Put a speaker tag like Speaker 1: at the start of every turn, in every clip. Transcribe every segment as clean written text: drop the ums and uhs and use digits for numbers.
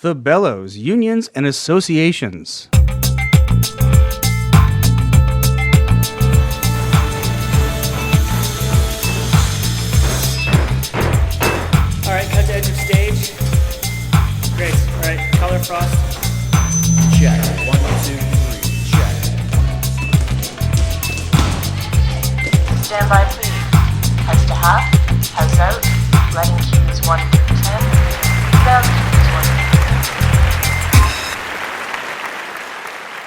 Speaker 1: The Bellows, Unions and Associations.
Speaker 2: All right, cut to edge of stage. Great. All right, color frost.
Speaker 3: Check. 1, 2, 3. Check.
Speaker 4: Stand by, please. Heads to half, heads out, letting cues 1 through 10, down cues 1 through 10.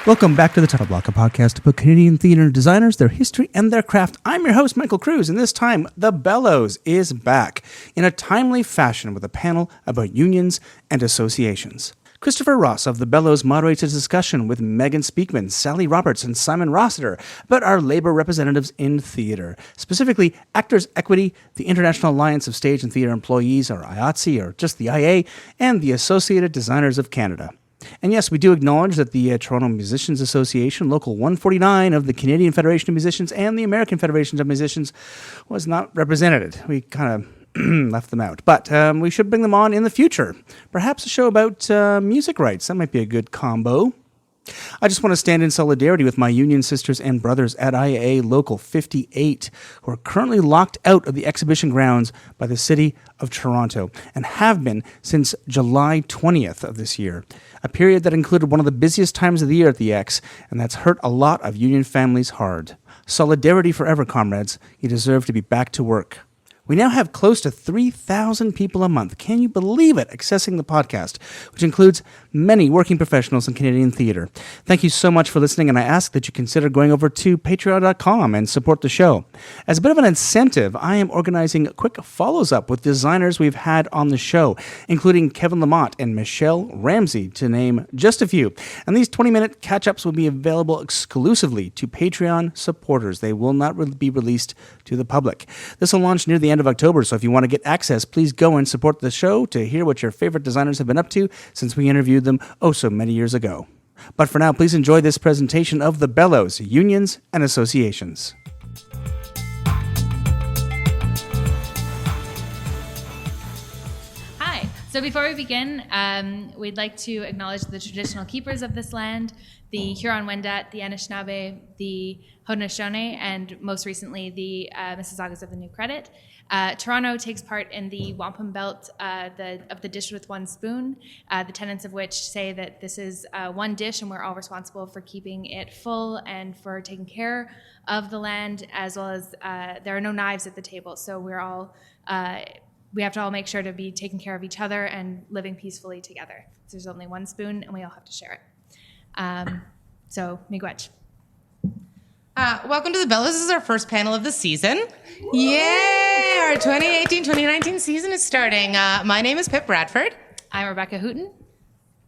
Speaker 1: Welcome back to the Title Block, a podcast about Canadian theatre designers, their history, and their craft. I'm your host, Michael Kruse, and this time, The Bellows is back in a timely fashion with a panel about unions and associations. Christopher Ross of The Bellows moderates a discussion with Megan Speakman, Sally Roberts, and Simon Rossiter about our labor representatives in theatre, specifically Actors' Equity, the International Alliance of Stage and Theatre Employees, or IATSE, or just the IA, and the Associated Designers of Canada. And yes, we do acknowledge that the Toronto Musicians Association, Local 149 of the Canadian Federation of Musicians and the American Federation of Musicians was not represented. We kind of left them out. But we should bring them on in the future. Perhaps a show about music rights. That might be a good combo. I just want to stand in solidarity with my union sisters and brothers at IAA Local 58, who are currently locked out of the exhibition grounds by the City of Toronto and have been since July 20th of this year, a period that included one of the busiest times of the year at the X, and that's hurt a lot of union families hard. Solidarity forever, comrades. You deserve to be back to work. We now have close to 3,000 people a month. Can you believe it? Accessing the podcast, which includes many working professionals in Canadian theatre. Thank you so much for listening, and I ask that you consider going over to patreon.com and support the show. As a bit of an incentive, I am organizing quick follows up with designers we've had on the show, including Kevin Lamont and Michelle Ramsey, to name just a few. And these 20-minute catch-ups will be available exclusively to Patreon supporters. They will not be released to the public. This will launch near the end of October, so if you want to get access, please go and support the show to hear what your favorite designers have been up to since we interviewed them so many years ago. But for now, please enjoy this presentation of The Bellows, Unions and Associations.
Speaker 5: Hi. So before we begin, we'd like to acknowledge the traditional keepers of this land, the Huron-Wendat, the Anishinaabe, the Haudenosaunee, and most recently the Mississaugas of the New Credit. Toronto takes part in the wampum belt of the dish with one spoon, the tenets of which say that this is one dish and we're all responsible for keeping it full and for taking care of the land, as well as there are no knives at the table, so we have to all make sure to be taking care of each other and living peacefully together. There's only one spoon and we all have to share it. So, miigwech.
Speaker 6: Welcome to the Bellows. This is our first panel of the season. Yay! Our 2018-2019 season is starting. My name is Pip Bradford.
Speaker 5: I'm Rebecca Hooton.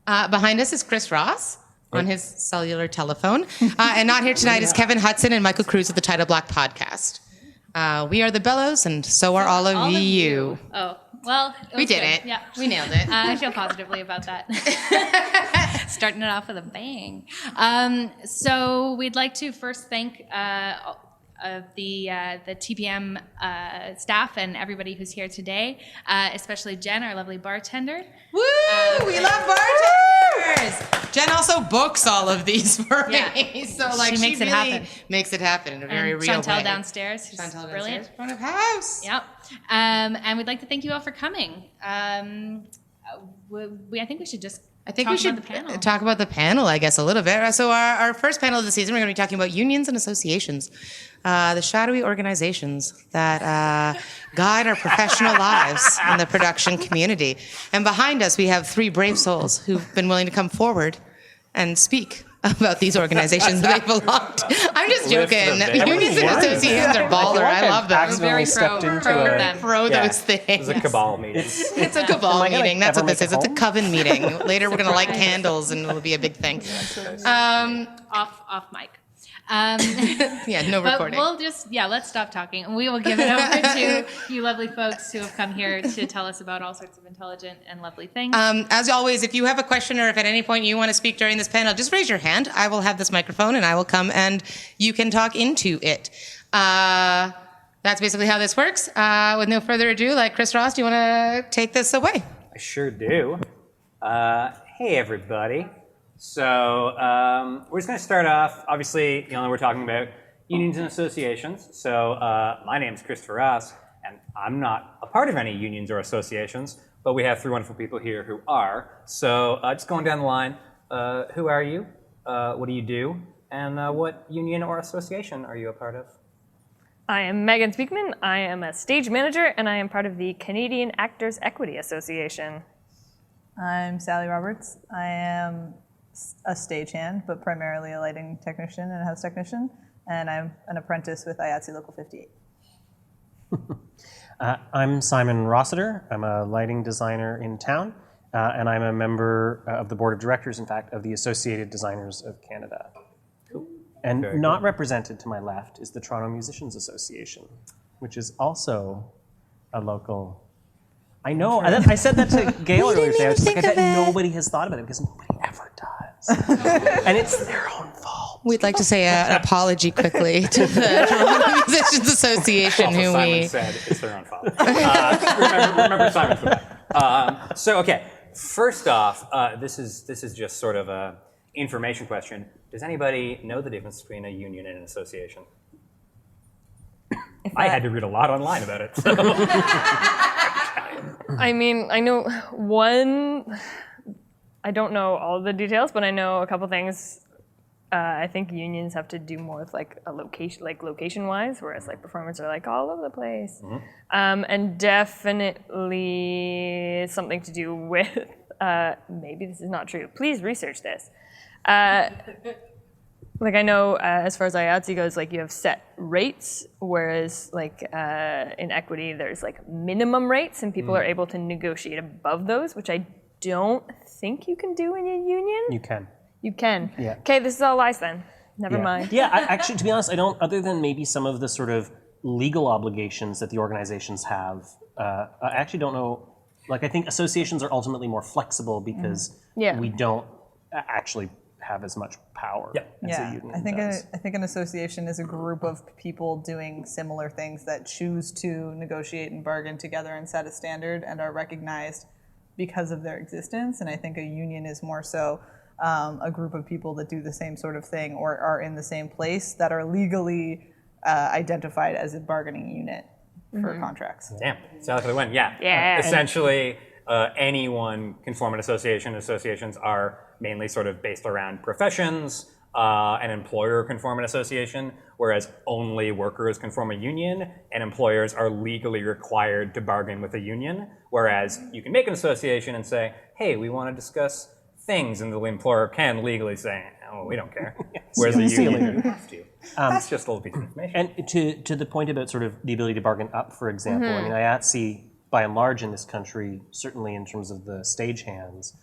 Speaker 6: Behind us is Chris Ross on his cellular telephone. And not here tonight is Kevin Hutson and Michael Kruse of the Title Block podcast. We are the Bellows, and so are all of you.
Speaker 5: Oh, well,
Speaker 6: we did it.
Speaker 5: Yeah,
Speaker 6: we nailed it.
Speaker 5: I feel positively about that. Starting it off with a bang. So we'd like to first thank the TPM staff and everybody who's here today, especially Jen, our lovely bartender.
Speaker 6: Woo! We love bartenders. Jen also books all of these for me, so
Speaker 5: she makes it happen.
Speaker 6: Makes it happen in a very real
Speaker 5: Chantel
Speaker 6: way.
Speaker 5: Downstairs, who's brilliant.
Speaker 6: Front of house.
Speaker 5: Yep. And we'd like to thank you all for coming. I think we should just.
Speaker 6: Talk about the panel, I guess, a little bit. So our first panel of the season, we're going to be talking about unions and associations, the shadowy organizations that guide our professional lives in the production community. And behind us, we have three brave souls who've been willing to come forward and speak about these organizations that they belong to. I'm just joking. Unions and associations are baller. I love them.
Speaker 5: I'm very pro them.
Speaker 6: Pro those things.
Speaker 3: It's a cabal meeting.
Speaker 6: It's a cabal meeting. That's what this is. It's a coven meeting. Later, we're going to light candles, and it'll be a big thing.
Speaker 5: Off mic.
Speaker 6: No recording.
Speaker 5: But we'll just, let's stop talking. And we will give it over to you lovely folks who have come here to tell us about all sorts of intelligent and lovely things.
Speaker 6: As always, if you have a question or if at any point you want to speak during this panel, just raise your hand. I will have this microphone and I will come and you can talk into it. That's basically how this works. With no further ado, Chris Ross, do you want to take this away?
Speaker 3: I sure do.
Speaker 7: Hey, everybody. So we're just going to start off. Obviously, we're talking about unions and associations. So my name is Christopher Ross, and I'm not a part of any unions or associations, but we have three wonderful people here who are. So just going down the line, who are you? What do you do? And what union or association are you a part of?
Speaker 8: I am Megan Speakman. I am a stage manager, and I am part of the Canadian Actors Equity Association.
Speaker 9: I'm Sally Roberts. I am a stagehand, but primarily a lighting technician and a house technician, and I'm an apprentice with IATSE Local 58.
Speaker 10: I'm Simon Rossiter. I'm a lighting designer in town, and I'm a member of the board of directors, in fact, of the Associated Designers of Canada.
Speaker 7: Cool.
Speaker 10: And
Speaker 7: Very
Speaker 10: not
Speaker 7: cool.
Speaker 10: represented to my left is the Toronto Musicians Association, which is also a local. I know. I said that to Gail earlier today. I was like, I bet nobody has thought about it because nobody ever does. And it's their own fault.
Speaker 6: We'd like to say an apology quickly to the Toronto Musicians Association,
Speaker 7: Also,
Speaker 6: who
Speaker 7: Simon
Speaker 6: we...
Speaker 7: said it's their own fault. Remember Simon's for that. So, okay, first off, this is just sort of a information question. Does anybody know the difference between a union and an association? I had to read a lot online about it. So.
Speaker 8: I mean, I know one. I don't know all the details, but I know a couple things. I think unions have to do more with like a location, like location-wise, whereas like performers are like all over the place.
Speaker 7: Mm-hmm.
Speaker 8: And definitely something to do with. Maybe this is not true. Please research this. Like I know, as far as IATSE goes, like you have set rates, whereas like in equity, there's like minimum rates, and people are able to negotiate above those, which I don't think you can do in a union.
Speaker 10: You can.
Speaker 8: You can.
Speaker 10: Yeah.
Speaker 8: Okay, this is all lies then. Never mind.
Speaker 10: Yeah, actually, to be honest, I don't, other than maybe some of the sort of legal obligations that the organizations have, I actually don't know. Like, I think associations are ultimately more flexible because we don't actually have as much power as a union does.
Speaker 9: I think an association is a group of people doing similar things that choose to negotiate and bargain together and set a standard and are recognized because of their existence. And I think a union is more so a group of people that do the same sort of thing or are in the same place that are legally identified as a bargaining unit for contracts.
Speaker 7: Damn, sounds like the win. Yeah. Essentially, anyone can form an association. Associations are mainly sort of based around professions. An employer can form an association, whereas only workers can form a union, and employers are legally required to bargain with a union, whereas you can make an association and say, hey, we want to discuss things, and the employer can legally say, oh, we don't care. Whereas the union has to. That's just a little piece of information.
Speaker 10: And to the point about sort of the ability to bargain up, for example, I mean, IATSE, by and large in this country, certainly in terms of the stagehands,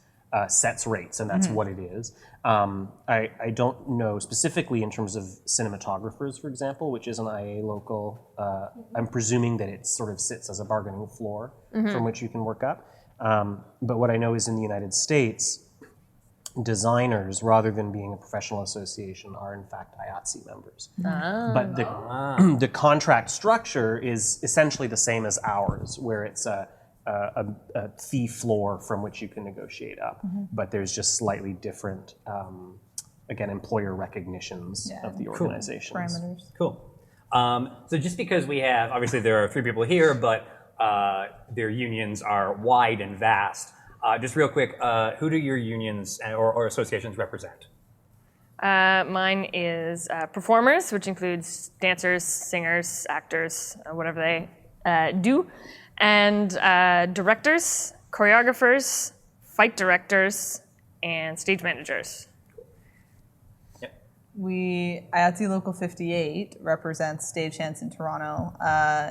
Speaker 10: sets rates, and that's what it is. I don't know specifically in terms of cinematographers, for example, which is an IA local. I'm presuming that it sort of sits as a bargaining floor from which you can work up. But what I know is in the United States, designers, rather than being a professional association, are in fact IATSE members. But the contract structure is essentially the same as ours, where it's a fee floor from which you can negotiate up. But there's just slightly different, again, employer recognitions of the organizations.
Speaker 9: Parameters.
Speaker 7: Cool. So just because we have, obviously there are three people here, but their unions are wide and vast. Just real quick, who do your unions or associations represent?
Speaker 8: Mine is performers, which includes dancers, singers, actors, whatever they do, and directors, choreographers, fight directors, and stage managers.
Speaker 9: IATSE Local 58 represents stagehands in Toronto,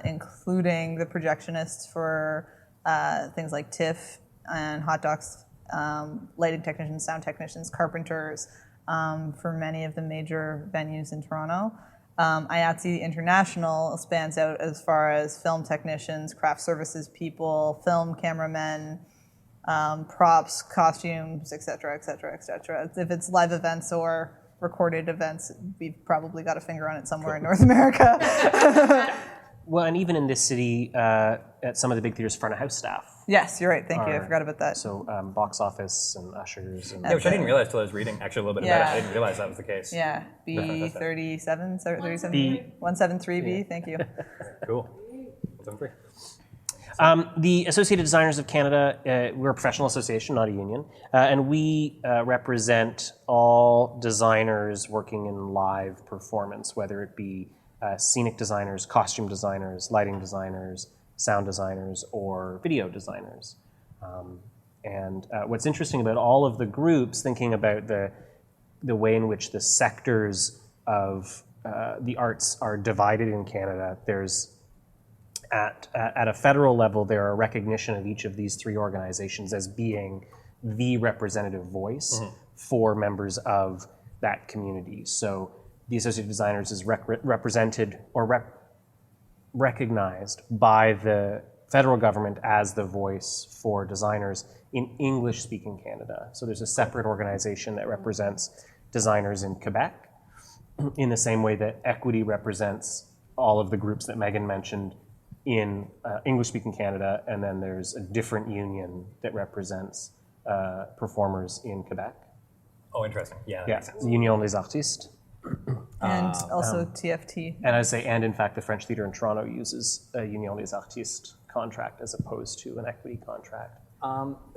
Speaker 9: including the projectionists for things like TIFF and hot docs, lighting technicians, sound technicians, carpenters, for many of the major venues in Toronto. IATSE International spans out as far as film technicians, craft services people, film cameramen, props, costumes, et cetera, et cetera, et cetera. If it's live events or recorded events, we've probably got a finger on it somewhere in North America.
Speaker 10: Well, and even in this city, at some of the big theaters, front of house staff
Speaker 9: Yes, you're right. Thank you. I forgot about that.
Speaker 10: So box office and ushers. And
Speaker 7: Yeah, which I didn't realize till I was reading actually a little bit about it. I didn't realize that was the case.
Speaker 9: Yeah, B37, 173B. Thank you.
Speaker 7: Cool. 173.
Speaker 10: The Associated Designers of Canada, we're a professional association, not a union, and we represent all designers working in live performance, whether it be scenic designers, costume designers, lighting designers, sound designers, or video designers. And what's interesting about all of the groups, thinking about the way in which the sectors of the arts are divided in Canada, there's at a federal level, there are recognition of each of these three organizations as being the representative voice for members of that community. So the Associated Designers is represented or recognized by the federal government as the voice for designers in English-speaking Canada. So there's a separate organization that represents designers in Quebec, in the same way that Equity represents all of the groups that Megan mentioned in English-speaking Canada, and then there's a different union that represents performers in Quebec.
Speaker 7: Oh, interesting. Yeah, that makes sense.
Speaker 10: Union des Artistes.
Speaker 9: And also TFT.
Speaker 10: And I say, and in fact, the French Theatre in Toronto uses a Union des Artistes contract as opposed to an Equity contract.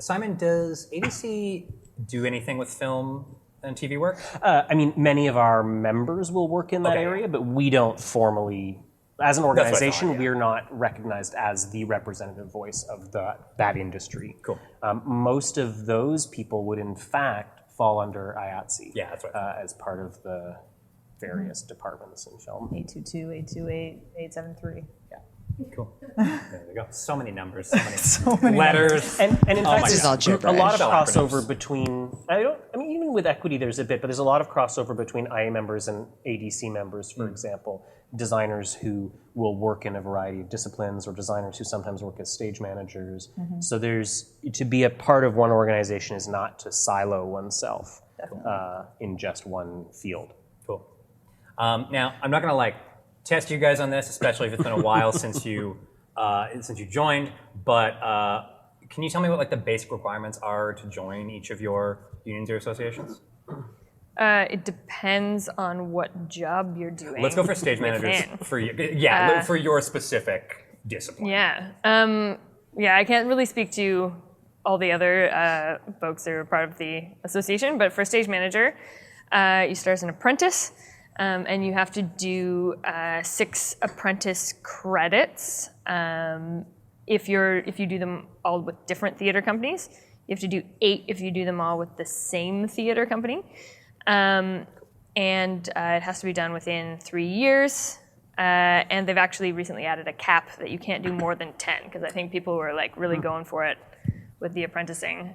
Speaker 7: Simon, does ADC do anything with film and TV work?
Speaker 10: I mean, many of our members will work in that area, but we don't formally, as an organization, we're not recognized as the representative voice of that industry.
Speaker 7: Cool.
Speaker 10: Most of those people would, in fact, fall under IATSE.
Speaker 7: Yeah, that's right.
Speaker 10: As part of the various departments in film.
Speaker 9: 822, 828, 873.
Speaker 10: Yeah.
Speaker 7: Cool. There we go. So many numbers, so many letters.
Speaker 10: And in fact,
Speaker 6: This is all
Speaker 10: there's a lot of
Speaker 7: Acronyms.
Speaker 10: crossover between, even with Equity, there's a bit, but there's a lot of crossover between IA members and ADC members, for example. Designers who will work in a variety of disciplines, or designers who sometimes work as stage managers. So to be a part of one organization is not to silo oneself in just one field.
Speaker 7: Cool. Now, I'm not going to test you guys on this, especially if it's been a while since you joined, but can you tell me what the basic requirements are to join each of your unions or associations?
Speaker 8: It depends on what job you're doing.
Speaker 7: Let's go for stage managers for you. Yeah, for your specific discipline.
Speaker 8: Yeah. I can't really speak to all the other folks that are part of the association, but for stage manager, you start as an apprentice, and you have to do 6 apprentice credits. If you do them all with different theater companies, you have to do 8 if you do them all with the same theater company. And it has to be done within 3 years. And they've actually recently added a cap that you can't do more than 10, because I think people were really going for it with the apprenticing,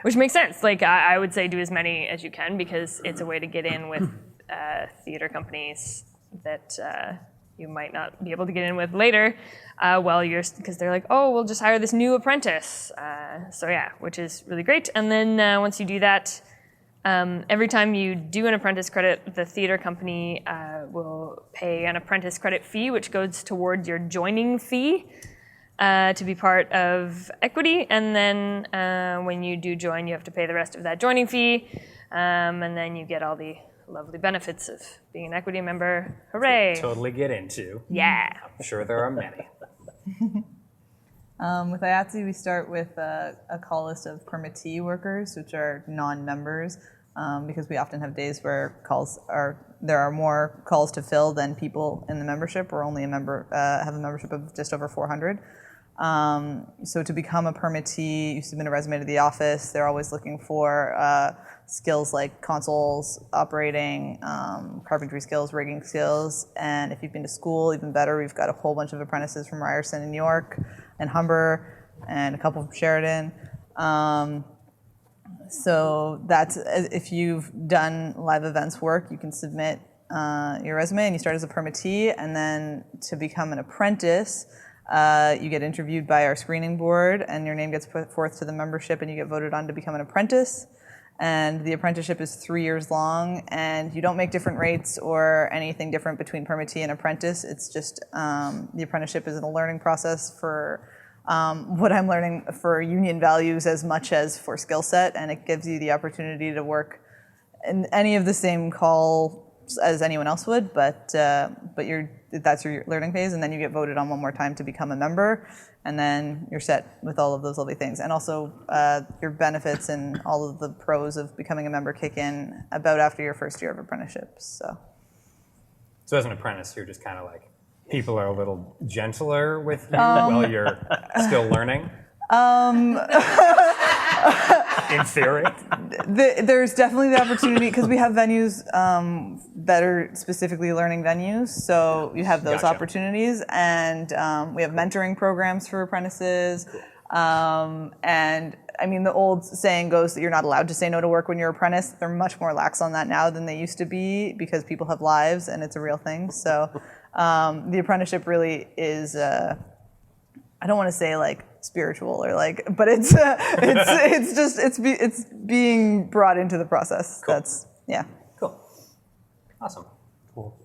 Speaker 8: which makes sense. I would say do as many as you can, because it's a way to get in with theater companies that you might not be able to get in with later, because they're like, oh, we'll just hire this new apprentice. Which is really great. And then once you do that, every time you do an apprentice credit, the theater company will pay an apprentice credit fee, which goes towards your joining fee to be part of Equity. And then when you do join, you have to pay the rest of that joining fee. And then you get all the lovely benefits of being an Equity member. Hooray!
Speaker 7: Totally get into.
Speaker 8: Yeah.
Speaker 7: I'm sure there are many.
Speaker 9: With IATSE, we start with a call list of permittee workers, which are non-members, because we often have days where there are more calls to fill than people in the membership. We're only have a membership of just over 400. So to become a permittee, you submit a resume to the office. They're always looking for skills like consoles, operating, carpentry skills, rigging skills, and if you've been to school, even better. We've got a whole bunch of apprentices from Ryerson in New York and Humber, and a couple from Sheridan. So that's, if you've done live events work, you can submit your resume and you start as a permittee, and then to become an apprentice, you get interviewed by our screening board, and your name gets put forth to the membership, and you get voted on to become an apprentice. And the apprenticeship is 3 years long, and you don't make different rates or anything different between permittee and apprentice. It's just the apprenticeship is a learning process for what I'm learning for union values as much as for skill set, and it gives you the opportunity to work in any of the same calls as anyone else would, but that's your learning phase, and then you get voted on one more time to become a member, and then you're set with all of those lovely things. And also your benefits and all of the pros of becoming a member kick in about after your first year of apprenticeship. So
Speaker 7: as an apprentice, you're just kind of like, people are a little gentler with you while you're still learning? In theory?
Speaker 9: There's definitely the opportunity, because we have venues that are specifically learning venues, so you have those opportunities, and we have mentoring programs for apprentices, and I mean, the old saying goes that you're not allowed to say no to work when you're an apprentice. They're much more lax on that now than they used to be, because people have lives and it's a real thing. So the apprenticeship really is, I don't want to say like spiritual or like, but it's being brought into the process.
Speaker 7: Cool. Cool. Awesome.
Speaker 10: Cool.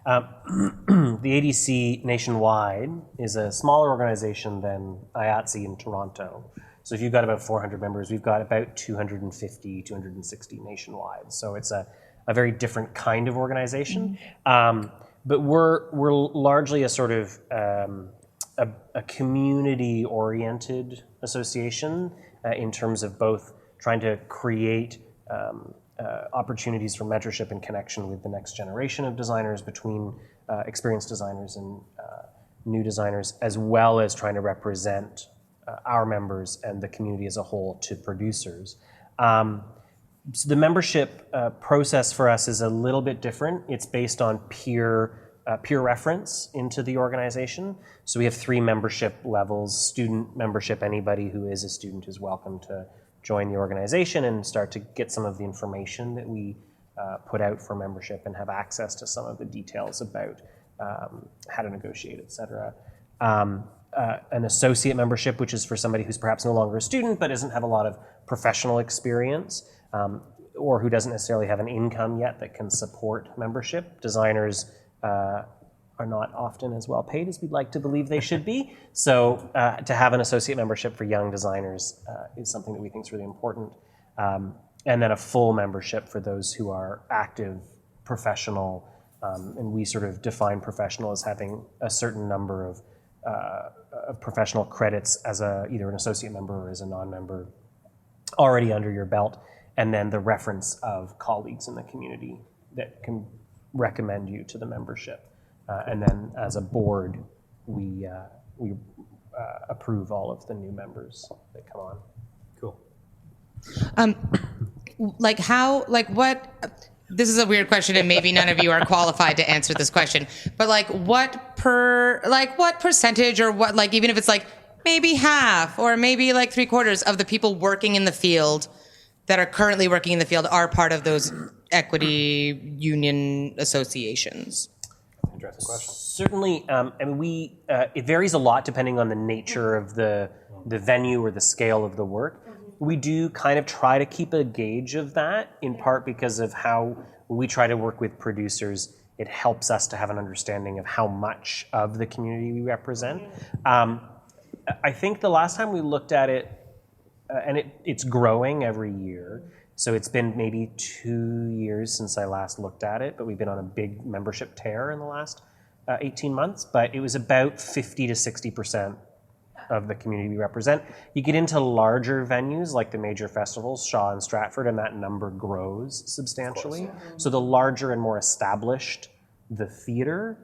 Speaker 10: The ADC nationwide is a smaller organization than IATSE in Toronto. So if you've got about 400 members, we've got about 250, 260 nationwide. So it's a very different kind of organization. But we're largely a sort of a community-oriented association in terms of both trying to create opportunities for mentorship and connection with the next generation of designers, between experienced designers and new designers, as well as trying to represent our members and the community as a whole to producers. So the membership process for us is a little bit different. It's based on peer reference into the organization. So we have 3 membership levels. Student membership, anybody who is a student is welcome to join the organization and start to get some of the information that we put out for membership and have access to some of the details about how to negotiate, et cetera. An associate membership, which is for somebody who's perhaps no longer a student but doesn't have a lot of professional experience, or who doesn't necessarily have an income yet that can support membership. Designers are not often as well paid as we'd like to believe they should be. So to have an associate membership for young designers is something that we think is really important. And then a full membership for those who are active, professional, and we sort of define professional as having a certain number of professional credits as either an associate member or as a non-member already under your belt, and then the reference of colleagues in the community that can recommend you to the membership. And then as a board, we approve all of the new members that come on.
Speaker 7: Cool.
Speaker 6: This is a weird question, and maybe none of you are qualified to answer this question, but what percentage, or what, even if it's maybe half or maybe 3/4 of the people working in the field that are currently working in the field are part of those equity union associations?
Speaker 7: Interesting question.
Speaker 10: Certainly, it varies a lot depending on the nature of the venue or the scale of the work. We do kind of try to keep a gauge of that, in part because of how we try to work with producers. It helps us to have an understanding of how much of the community we represent. I think the last time we looked at it, and it's growing every year, so it's been maybe 2 years since I last looked at it, but we've been on a big membership tear in the last 18 months, but it was about 50 to 60% of the community we represent. You get into larger venues like the major festivals, Shaw and Stratford, and that number grows substantially. So the larger and more established the theater,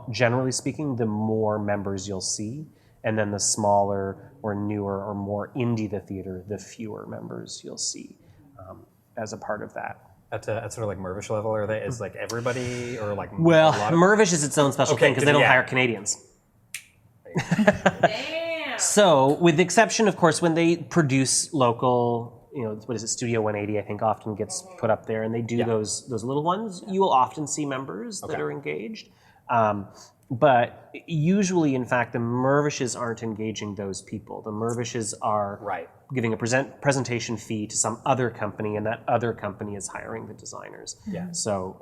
Speaker 10: generally speaking, the more members you'll see. And then the smaller or newer or more indie the theater, the fewer members you'll see as a part of that.
Speaker 7: At sort of like Mervish level, are they? Is everybody or
Speaker 10: Well, Mervish is its own special thing because they don't hire Canadians.
Speaker 6: Damn.
Speaker 10: So, with the exception, of course, when they produce local, what is it, Studio 180, I think often gets put up there, and they do those little ones, you will often see members that are engaged. But usually, in fact, the Mervishes aren't engaging those people. The Mervishes are giving a presentation fee to some other company, and that other company is hiring the designers.
Speaker 7: Yeah.
Speaker 10: So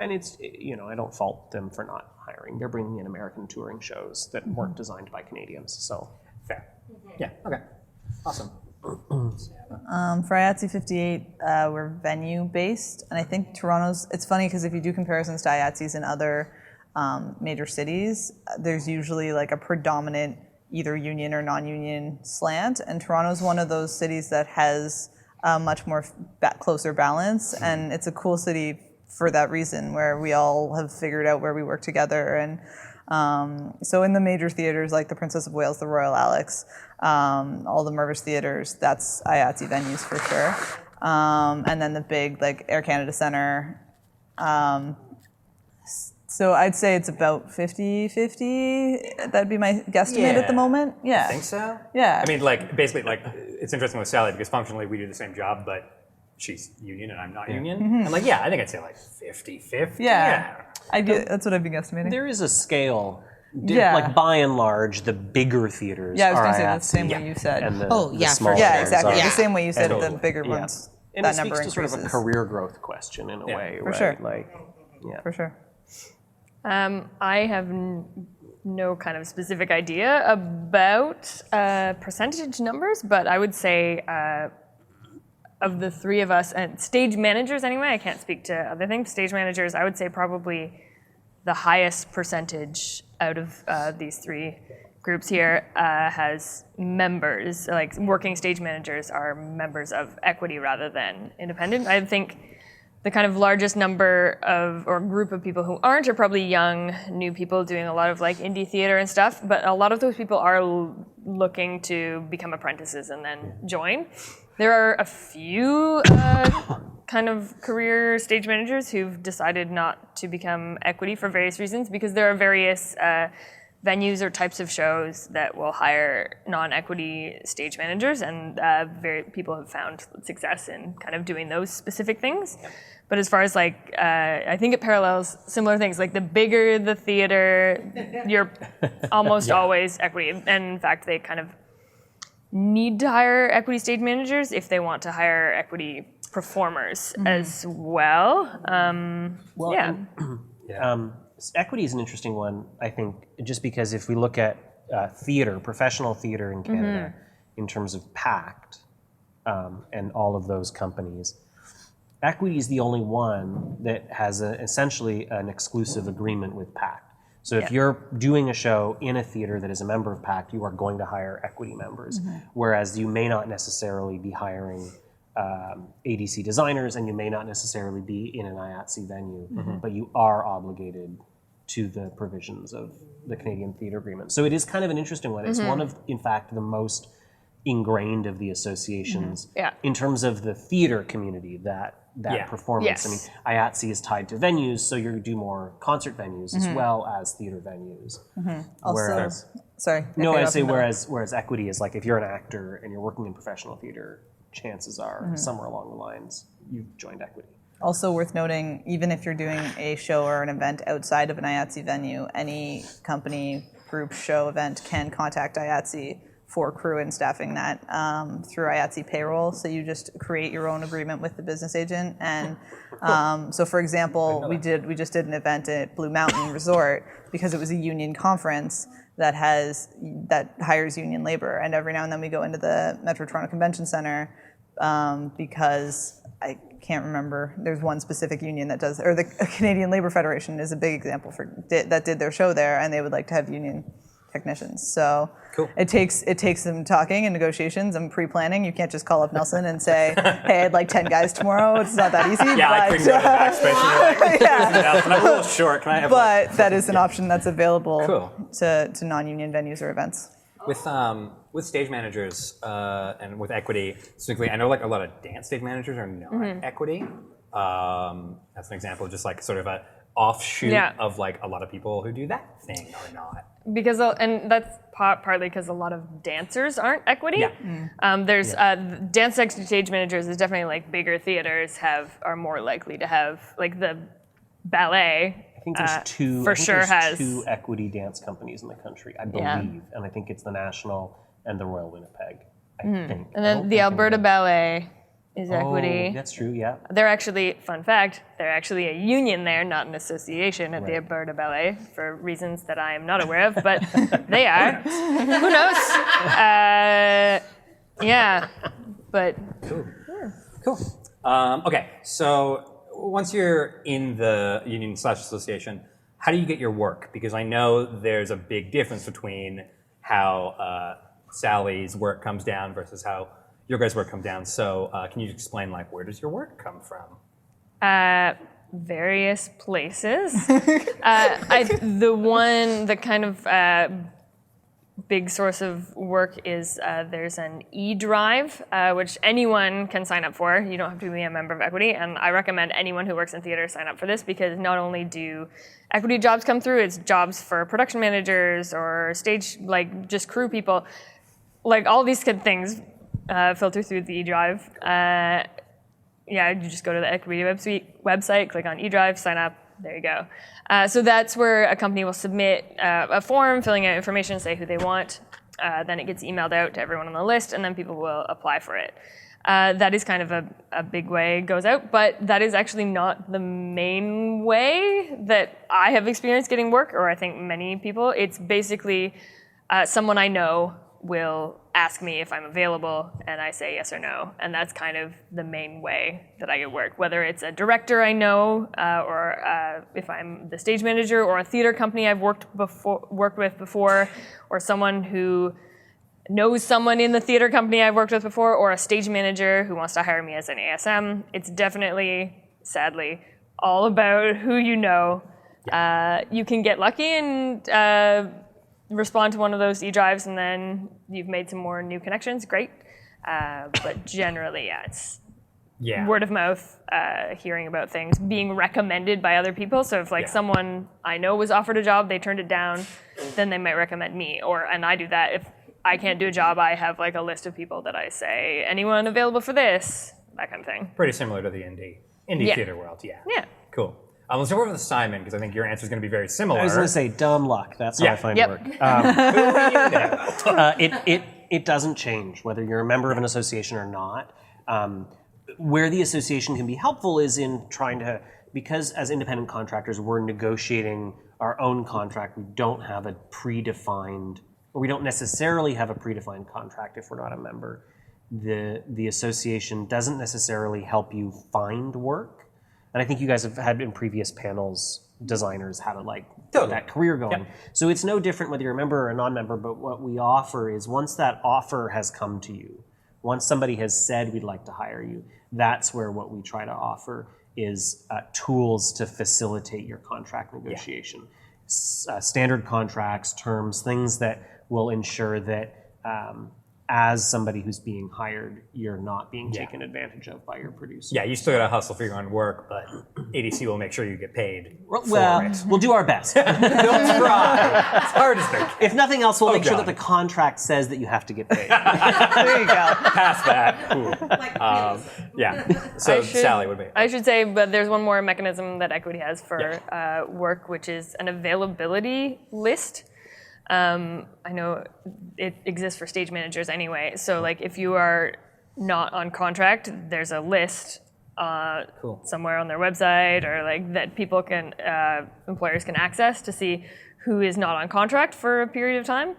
Speaker 10: and it's, I don't fault them for not hiring. They're bringing in American touring shows that weren't designed by Canadians. So
Speaker 7: Fair. Yeah. Okay. Awesome.
Speaker 9: For IATSE 58, we're venue based, and I think Toronto's. It's funny because if you do comparisons to IATSEs in other major cities, there's usually like a predominant either union or non-union slant, and Toronto's one of those cities that has a much more closer balance, and it's a cool city for that reason, where we all have figured out where we work together. And so in the major theaters like the Princess of Wales, the Royal Alex, all the Mervis theaters, that's IATSE venues for sure. And then the big like Air Canada Centre. So I'd say it's about 50-50. That'd be my guesstimate at the moment. Yeah.
Speaker 7: I think so?
Speaker 9: Yeah.
Speaker 7: I mean, like, basically, like, it's interesting with Sally because functionally we do the same job, but she's union and I'm not union. I'm like, I think I'd say like 50-50.
Speaker 9: Yeah. That's what I'd be guesstimating.
Speaker 10: there is a scale. Like by and large, the bigger theaters.
Speaker 9: Yeah, I was
Speaker 10: are
Speaker 9: going to say
Speaker 10: IATSE,
Speaker 9: that's the same way you said.
Speaker 10: And the,
Speaker 6: Oh,
Speaker 10: the
Speaker 6: yeah, for
Speaker 10: smaller
Speaker 6: sure.
Speaker 9: Yeah,
Speaker 10: ones
Speaker 9: exactly.
Speaker 10: are-
Speaker 9: The same way you said
Speaker 10: Totally.
Speaker 9: the bigger
Speaker 10: Yeah.
Speaker 9: ones.
Speaker 10: And
Speaker 9: that
Speaker 10: it
Speaker 9: number
Speaker 10: speaks to
Speaker 9: increases.
Speaker 10: sort of a career growth question in a way,
Speaker 9: For
Speaker 10: right?
Speaker 9: sure.
Speaker 10: Like,
Speaker 9: For sure.
Speaker 8: I have no kind of specific idea about percentage numbers, but I would say of the three of us, and stage managers anyway, I can't speak to other things, stage managers, I would say probably the highest percentage out of these three groups here has members, like working stage managers are members of equity rather than independent. I think the kind of largest number of, or group of people who aren't are probably young, new people doing a lot of like indie theater and stuff, but a lot of those people are looking to become apprentices and then join. There are a few kind of career stage managers who've decided not to become equity for various reasons, because there are various venues or types of shows that will hire non-equity stage managers, and people have found success in kind of doing those specific things. But as far as like, I think it parallels similar things. Like the bigger the theater, you're almost always equity. And in fact, they kind of need to hire equity stage managers if they want to hire equity performers as well.
Speaker 10: Equity is an interesting one, I think, just because if we look at theater, professional theater in Canada, in terms of PACT and all of those companies, equity is the only one that has essentially an exclusive agreement with PACT. So if you're doing a show in a theater that is a member of PACT, you are going to hire equity members, whereas you may not necessarily be hiring ADC designers, and you may not necessarily be in an IATSE venue, but you are obligated to the provisions of the Canadian Theatre Agreement. So it is kind of an interesting one. It's one of, in fact, the most ingrained of the associations in terms of the theater community that performance.
Speaker 8: Yes.
Speaker 10: I mean, IATSE is tied to venues, so you do more concert venues as well as theater venues. Whereas,
Speaker 9: Sorry.
Speaker 10: no, I say whereas equity is like if you're an actor and you're working in professional theater, chances are somewhere along the lines you've joined equity.
Speaker 9: Also worth noting, even if you're doing a show or an event outside of an IATSE venue, any company, group, show, event can contact IATSE for crew and staffing that through IATSE payroll. So you just create your own agreement with the business agent. And so, for example, we just did an event at Blue Mountain Resort because it was a union conference that hires union labor. And every now and then we go into the Metro Toronto Convention Center because I can't remember. There's one specific union that does, or the Canadian Labour Federation is a big example that did their show there, and they would like to have union technicians. So it takes some talking and negotiations and pre-planning. You can't just call up Nelson and say, "Hey, I'd like 10 guys tomorrow." It's not that easy.
Speaker 7: I couldn't go to the backspace. I'm a little short. Can I have
Speaker 9: but that is an option that's available to non-union venues or events.
Speaker 7: With stage managers and with equity specifically, I know like a lot of dance stage managers are not equity. That's an example of just like sort of a offshoot of like a lot of people who do that thing are not.
Speaker 8: Because, and that's partly because a lot of dancers aren't equity. There's dance stage managers is definitely like bigger theaters are more likely to have, like the ballet.
Speaker 10: I think there's two.
Speaker 8: For sure has
Speaker 10: two equity dance companies in the country, I believe, and I think it's the National and the Royal Winnipeg. I think.
Speaker 8: And then the Alberta Ballet is equity.
Speaker 10: Oh, that's true, yeah.
Speaker 8: They're actually, fun fact, they're actually a union there, not an association at the Alberta Ballet, for reasons that I am not aware of, but they are. Who knows? Yeah, but...
Speaker 7: Cool. Okay, so once you're in the union/association, how do you get your work? Because I know there's a big difference between how Sally's work comes down versus how your guys' work comes down. So can you explain, like, where does your work come from?
Speaker 8: Various places. The kind of big source of work is there's an e-drive, which anyone can sign up for. You don't have to be a member of Equity, and I recommend anyone who works in theater sign up for this, because not only do Equity jobs come through, it's jobs for production managers or stage, like, just crew people. Like, all these good things filter through the e-drive. You just go to the Equity website, click on e-drive, sign up, there you go. So that's where a company will submit a form, filling out information, say who they want. Then it gets emailed out to everyone on the list, and then people will apply for it. That is kind of a big way it goes out, but that is actually not the main way that I have experienced getting work, or I think many people. It's basically someone I know will ask me if I'm available, and I say yes or no, and that's kind of the main way that I get work. Whether it's a director I know, or if I'm the stage manager, or a theater company I've worked with before, or someone who knows someone in the theater company I've worked with before, or a stage manager who wants to hire me as an ASM. It's definitely, sadly, all about who you know. You can get lucky and respond to one of those e-drives, and then you've made some more new connections. Great. But generally, it's word of mouth, hearing about things, being recommended by other people. So if someone I know was offered a job, they turned it down, then they might recommend me. And I do that. If I can't do a job, I have like a list of people that I say, anyone available for this? That kind of thing.
Speaker 7: Pretty similar to the indie theater world, Yeah. Cool. Let's go over to Simon, because I think your answer is going to be very similar.
Speaker 10: I was going to say dumb luck. That's how I find work. It doesn't change whether you're a member of an association or not. Where the association can be helpful is in trying to, because as independent contractors we're negotiating our own contract, we don't have a predefined, or we don't necessarily have a predefined contract if we're not a member. The association doesn't necessarily help you find work. And I think you guys have had in previous panels, designers how to get that career going. Yep. So it's no different whether you're a member or a non-member, but what we offer is once that offer has come to you, once somebody has said we'd like to hire you, that's where what we try to offer is tools to facilitate your contract negotiation. Standard contracts, terms, things that will ensure that as somebody who's being hired, you're not being taken advantage of by your producer.
Speaker 7: Yeah, you still got to hustle for your own work, but ADC will make sure you get paid
Speaker 10: We'll do our best.
Speaker 7: They'll try as hard as they can.
Speaker 10: If nothing else, we'll make sure that the contract says that you have to get paid.
Speaker 9: There you go.
Speaker 7: Pass that. So Sally, what about you?
Speaker 8: I should say, but there's one more mechanism that Equity has for work, which is an availability list. I know it exists for stage managers anyway. So if you are not on contract, there's a list somewhere on their website, or that people can, employers can access to see who is not on contract for a period of time.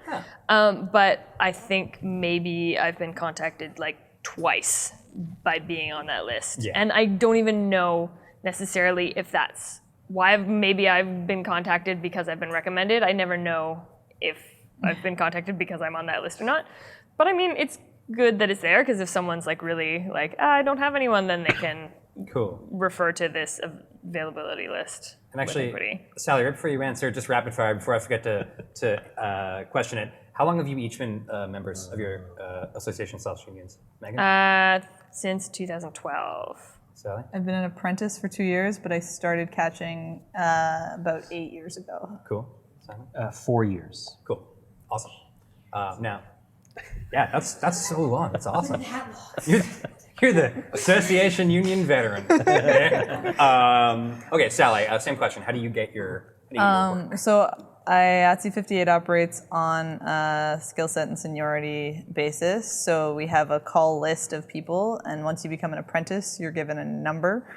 Speaker 8: But I think maybe I've been contacted twice by being on that list. And I don't even know necessarily if that's why. Maybe I've been contacted because I've been recommended. I never know if I've been contacted because I'm on that list or not. But I mean, it's good that it's there, because if someone's really I don't have anyone, then they can refer to this availability list.
Speaker 7: And actually, Sally, right before you answer, just rapid fire, before I forget to question it, how long have you each been members of your association/unions? Megan?
Speaker 8: Since 2012.
Speaker 7: Sally?
Speaker 9: I've been an apprentice for 2 years, but I started catching about 8 years ago.
Speaker 7: Cool. Simon?
Speaker 10: 4 years.
Speaker 7: Cool. Awesome. Now, that's so long. That's awesome. You're the association union veteran. Okay, Sally, same question. How do you get your work?
Speaker 9: So IATSE 58 operates on a skill set and seniority basis. So we have a call list of people, and once you become an apprentice, you're given a number.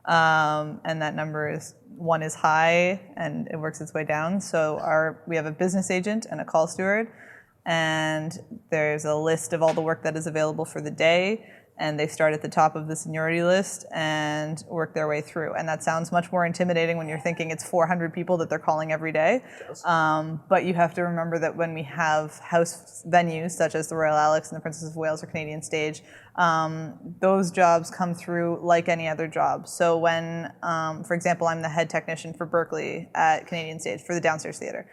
Speaker 9: And that number is, one is high, and it works its way down. So we have a business agent and a call steward, and there's a list of all the work that is available for the day, and they start at the top of the seniority list and work their way through. And that sounds much more intimidating when you're thinking it's 400 people that they're calling every day. But you have to remember that when we have house venues, such as the Royal Alex and the Princess of Wales or Canadian Stage, those jobs come through like any other job. So when, for example, I'm the head technician for Berkeley at Canadian Stage for the Downstairs Theatre.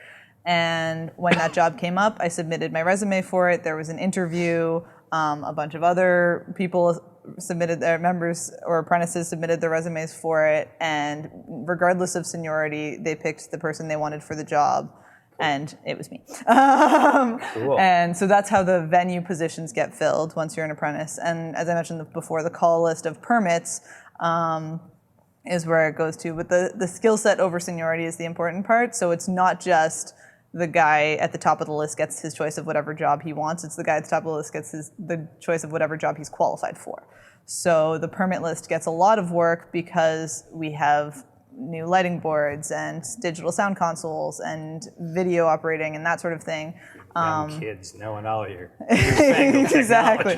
Speaker 9: And when that job came up, I submitted my resume for it. There was an interview. A bunch of other people submitted their members or apprentices submitted their resumes for it. And regardless of seniority, they picked the person they wanted for the job. And it was me.
Speaker 7: Cool.
Speaker 9: And so that's how the venue positions get filled once you're an apprentice. And as I mentioned before, the call list of permits is where it goes to. But the skill set over seniority is the important part. So it's not just the guy at the top of the list gets his choice of whatever job he wants. It's the guy at the top of the list gets the choice of whatever job he's qualified for. So the permit list gets a lot of work because we have new lighting boards and digital sound consoles and video operating and that sort of thing.
Speaker 7: Young kids knowing all your
Speaker 9: exactly.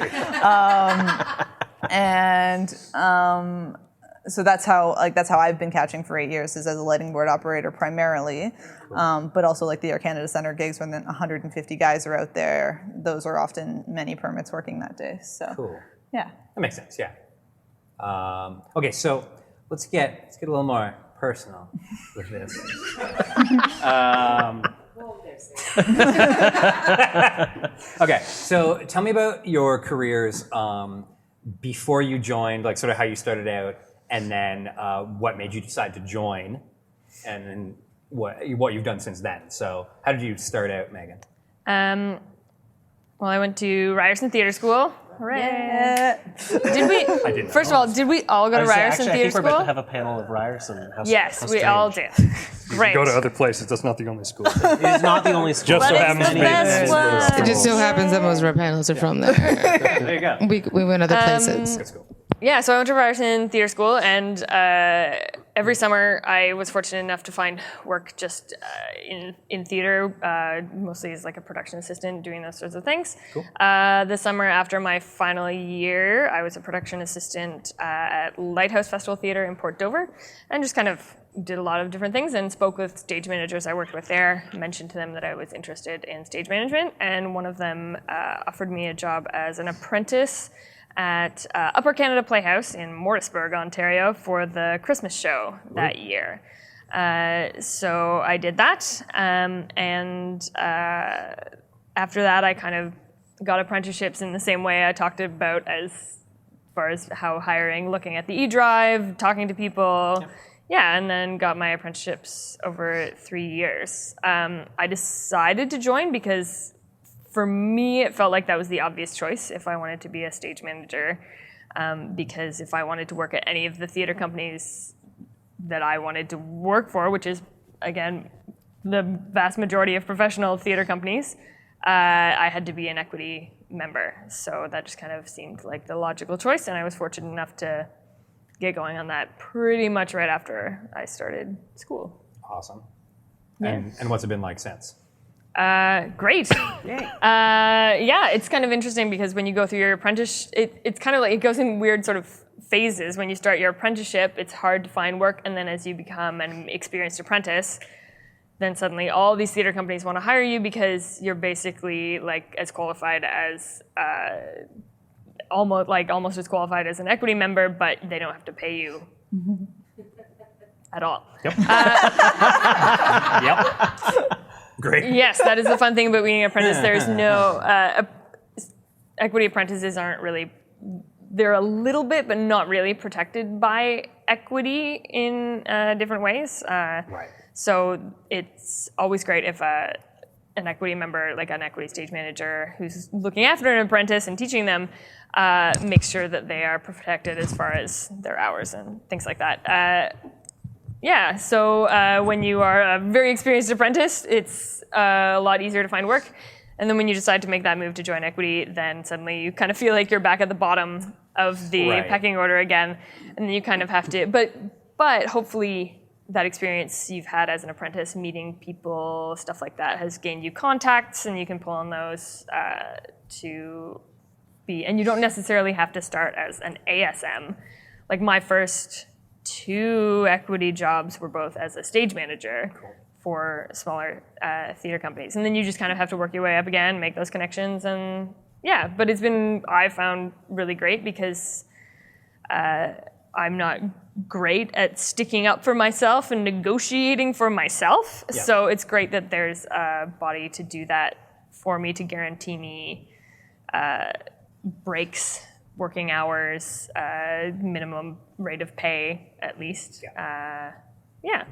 Speaker 9: So that's how I've been catching for 8 years, is as a lighting board operator primarily, but also like the Air Canada Centre gigs when 150 guys are out there. Those are often many permits working that day. So
Speaker 7: cool.
Speaker 9: Yeah,
Speaker 7: That makes sense. Yeah. Okay, so let's get a little more personal with this. Okay, so tell me about your careers before you joined, like sort of how you started out, and then what made you decide to join, and then what you've done since then. So how did you start out, Megan?
Speaker 8: Well, I went to Ryerson Theatre School. Hooray!
Speaker 9: Yeah.
Speaker 8: Did we?
Speaker 7: I didn't.
Speaker 8: First of all, did we all go to Ryerson
Speaker 10: I
Speaker 8: Theatre
Speaker 10: think we're about to
Speaker 8: School?
Speaker 10: have a panel of Ryerson.
Speaker 8: Yes, we all did. Great.
Speaker 11: Go to other places. That's not the only school.
Speaker 10: It is not the only school.
Speaker 11: Just so
Speaker 8: But it's
Speaker 11: happens
Speaker 8: the
Speaker 11: to be
Speaker 8: best one.
Speaker 6: It just so happens that most of our panelists are from there.
Speaker 7: There you go.
Speaker 6: We went other places.
Speaker 7: That's cool.
Speaker 8: Yeah, so I went to Ryerson Theatre School, and every summer I was fortunate enough to find work just in theatre, mostly as like a production assistant, doing those sorts of things.
Speaker 7: Cool.
Speaker 8: The summer after my final year, I was a production assistant at Lighthouse Festival Theatre in Port Dover, and just kind of did a lot of different things and spoke with stage managers I worked with there, mentioned to them that I was interested in stage management, and one of them offered me a job as an apprentice at Upper Canada Playhouse in Mortisburg, Ontario, for the Christmas show that year. So I did that, and after that I kind of got apprenticeships in the same way I talked about as far as how hiring, looking at the e-drive, talking to people. Yep. Yeah, and then got my apprenticeships over 3 years. I decided to join because for me, it felt like that was the obvious choice if I wanted to be a stage manager, because if I wanted to work at any of the theatre companies that I wanted to work for, which is, again, the vast majority of professional theatre companies, I had to be an equity member. So that just kind of seemed like the logical choice, and I was fortunate enough to get going on that pretty much right after I started school.
Speaker 7: Awesome.
Speaker 8: Yeah.
Speaker 7: And what's it been like since?
Speaker 8: Great. Yeah, it's kind of interesting because when you go through your apprenticeship, it's kind of like it goes in weird sort of phases. When you start your apprenticeship, it's hard to find work, and then as you become an experienced apprentice, then suddenly all these theatre companies want to hire you because you're basically like as qualified as almost as qualified as an equity member, but they don't have to pay you at all.
Speaker 7: Yep. Yep. Great.
Speaker 8: Yes, that is the fun thing about being an apprentice. There's no equity apprentices aren't really. They're a little bit, but not really protected by equity in different ways.
Speaker 7: Right.
Speaker 8: So it's always great if an equity member, like an equity stage manager, who's looking after an apprentice and teaching them, makes sure that they are protected as far as their hours and things like that. yeah, so when you are a very experienced apprentice, it's a lot easier to find work. And then when you decide to make that move to join equity, then suddenly you kind of feel like you're back at the bottom of the pecking order again. And then you kind of have to, but hopefully that experience you've had as an apprentice, meeting people, stuff like that, has gained you contacts, and you can pull on those to be, and you don't necessarily have to start as an ASM. Like my first 2 equity jobs were both as a stage manager for smaller theater companies. And then you just kind of have to work your way up again, make those connections, and yeah, but it's been, I found, really great because I'm not great at sticking up for myself and negotiating for myself. Yeah. So it's great that there's a body to do that for me, to guarantee me breaks, working hours, minimum rate of pay, at least. Yeah.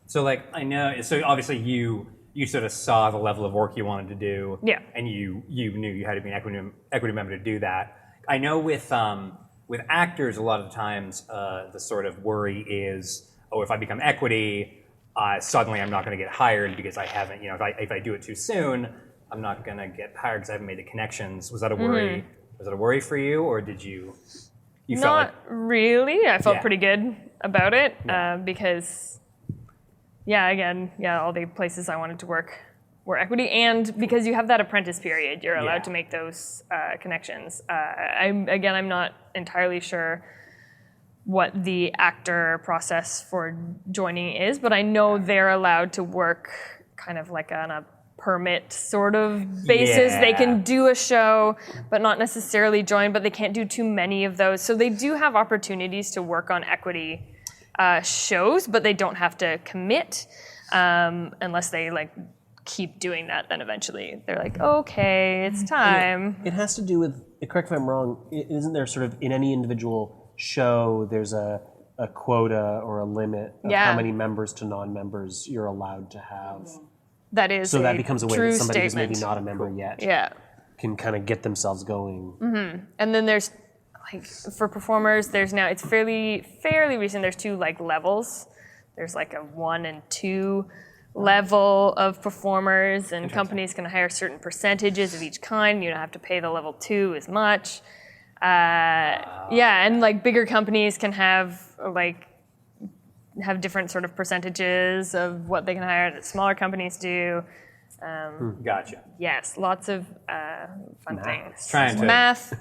Speaker 7: So like, I know, so obviously you sort of saw the level of work you wanted to do. Yeah. And you knew you had to be an equity member to do that. I know with actors, a lot of times the sort of worry is, oh, if I become equity, suddenly I'm not going to get hired because I haven't, if I do it too soon, I'm not going to get hired because I haven't made the connections. Was that a worry? Mm-hmm. Was it a worry for you, or did you felt like...
Speaker 8: Not really. I felt pretty good about it because, all the places I wanted to work were equity, and because you have that apprentice period, you're allowed to make those connections. I'm not entirely sure what the actor process for joining is, but I know they're allowed to work kind of like on a permit sort of basis. They can do a show, but not necessarily join, but they can't do too many of those. So they do have opportunities to work on equity shows, but they don't have to commit unless they keep doing that. Then eventually they're like, okay, it's time.
Speaker 10: It has to do with, correct if I'm wrong, isn't there sort of in any individual show there's a quota or a limit of how many members to non-members you're allowed to have?
Speaker 8: That is
Speaker 10: so that becomes a way that somebody
Speaker 8: statement.
Speaker 10: who's maybe not a member yet can kind of get themselves going.
Speaker 8: Mm-hmm. And then there's for performers, there's now, it's fairly recent, there's 2 levels. There's a 1 and 2 level of performers, and companies can hire certain percentages of each kind. You don't have to pay the level 2 as much. And bigger companies can have different sort of percentages of what they can hire that smaller companies do.
Speaker 7: Gotcha.
Speaker 8: Yes, lots of fun things.
Speaker 7: Math.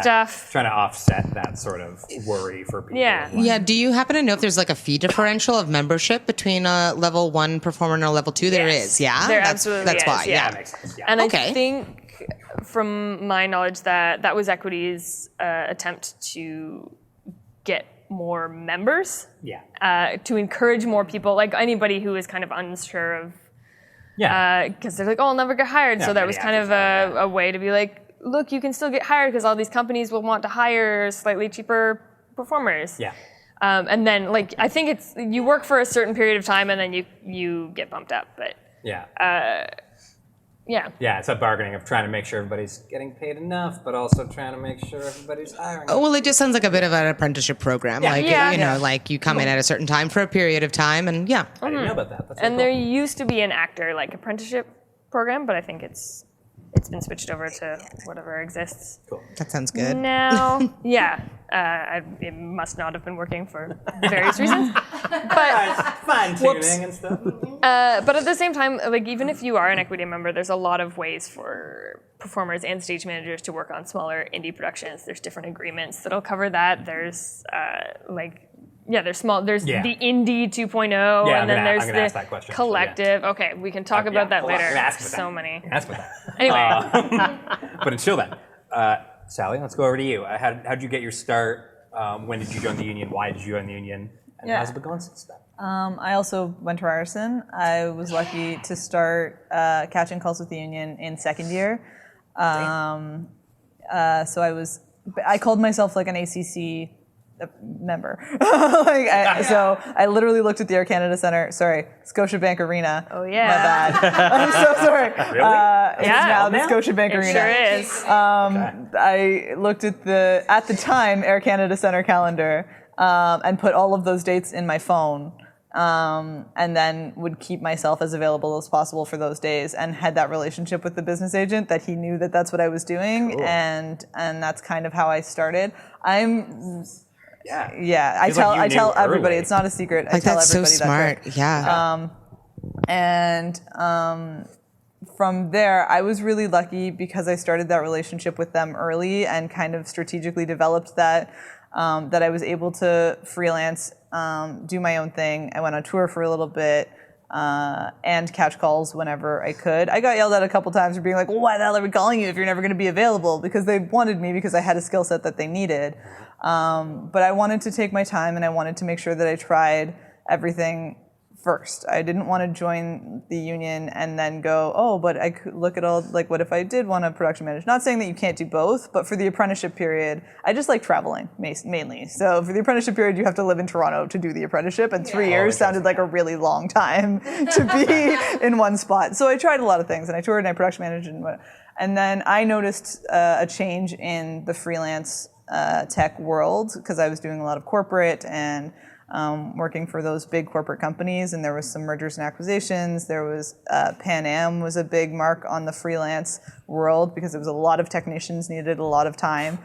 Speaker 8: Stuff.
Speaker 7: Trying to offset that sort of worry for people.
Speaker 6: Yeah. Do you happen to know if there's a fee differential of membership between a level 1 performer and a level 2? There is. Yeah.
Speaker 8: There absolutely
Speaker 6: that's
Speaker 8: is.
Speaker 6: Why. Yeah.
Speaker 7: That makes sense. Yeah.
Speaker 8: And I think, from my knowledge, that was Equity's attempt to get more members. Yeah. To encourage more people, anybody who is kind of unsure of. Yeah. Because they're I'll never get hired. Yeah, so that was kind of a way to be look, you can still get hired because all these companies will want to hire slightly cheaper performers. Yeah. And then, I think it's, you work for a certain period of time and then you get bumped up. But
Speaker 7: yeah, it's a bargaining of trying to make sure everybody's getting paid enough, but also trying to make sure everybody's hiring.
Speaker 6: Oh, well, it just sounds like a bit of an apprenticeship program. You come in at a certain time for a period of time, and
Speaker 7: I didn't know about that. That's
Speaker 8: and there used to be an actor apprenticeship program, but I think it's been switched over to whatever exists.
Speaker 6: Cool. That sounds good.
Speaker 8: Now, it must not have been working for various reasons. But
Speaker 7: fine tuning and stuff.
Speaker 8: But at the same time, even if you are an equity member, there's a lot of ways for performers and stage managers to work on smaller indie productions. There's different agreements that'll cover that. There's there's small. There's the indie 2.0, and then there's the collective. Okay, we can talk about that later. Many.
Speaker 7: Ask about that.
Speaker 8: Anyway,
Speaker 7: but until then, Sally, let's go over to you. How did you get your start? When did you join the union? Why did you join the union? And how's it been going since then?
Speaker 9: I also went to Ryerson. I was lucky to start catching calls with the union in second year. So I called myself an ACC member. So I literally looked at the Air Canada Center. Sorry, Scotiabank Arena.
Speaker 8: Oh yeah.
Speaker 9: My bad. I'm so sorry.
Speaker 7: Really?
Speaker 9: It's now the Scotiabank Arena.
Speaker 8: Sure is.
Speaker 9: I looked at the time Air Canada Center calendar and put all of those dates in my phone. and then would keep myself as available as possible for those days, and had that relationship with the business agent that he knew that that's what I was doing,
Speaker 7: Cool.
Speaker 9: and that's kind of how I started.
Speaker 7: Yeah.
Speaker 9: I tell everybody.
Speaker 7: early.
Speaker 9: It's not a secret. I
Speaker 6: Like,
Speaker 9: tell
Speaker 6: that's so
Speaker 9: everybody
Speaker 6: smart.
Speaker 9: that.
Speaker 6: Yeah.
Speaker 9: And from there, I was really lucky because I started that relationship with them early and kind of strategically developed that, that I was able to freelance, do my own thing. I went on tour for a little bit, and catch calls whenever I could. I got yelled at a couple times for being like, well, why the hell are we calling you if you're never going to be available? Because they wanted me because I had a skill set that they needed. But I wanted to take my time, and I wanted to make sure that I tried everything first. I didn't want to join the union and then go, oh, but I could look at all, like, what if I did want to production manage? Not saying that you can't do both, but for the apprenticeship period, I just like traveling mainly. So for the apprenticeship period, you have to live in Toronto to do the apprenticeship, and 3 years sounded like a really long time to be in one spot. So I tried a lot of things, and I toured and I production managed, and then I noticed a change in the freelance tech world, because I was doing a lot of corporate and working for those big corporate companies, and there was some mergers and acquisitions. There was Pan Am was a big mark on the freelance world because it was a lot of technicians needed a lot of time.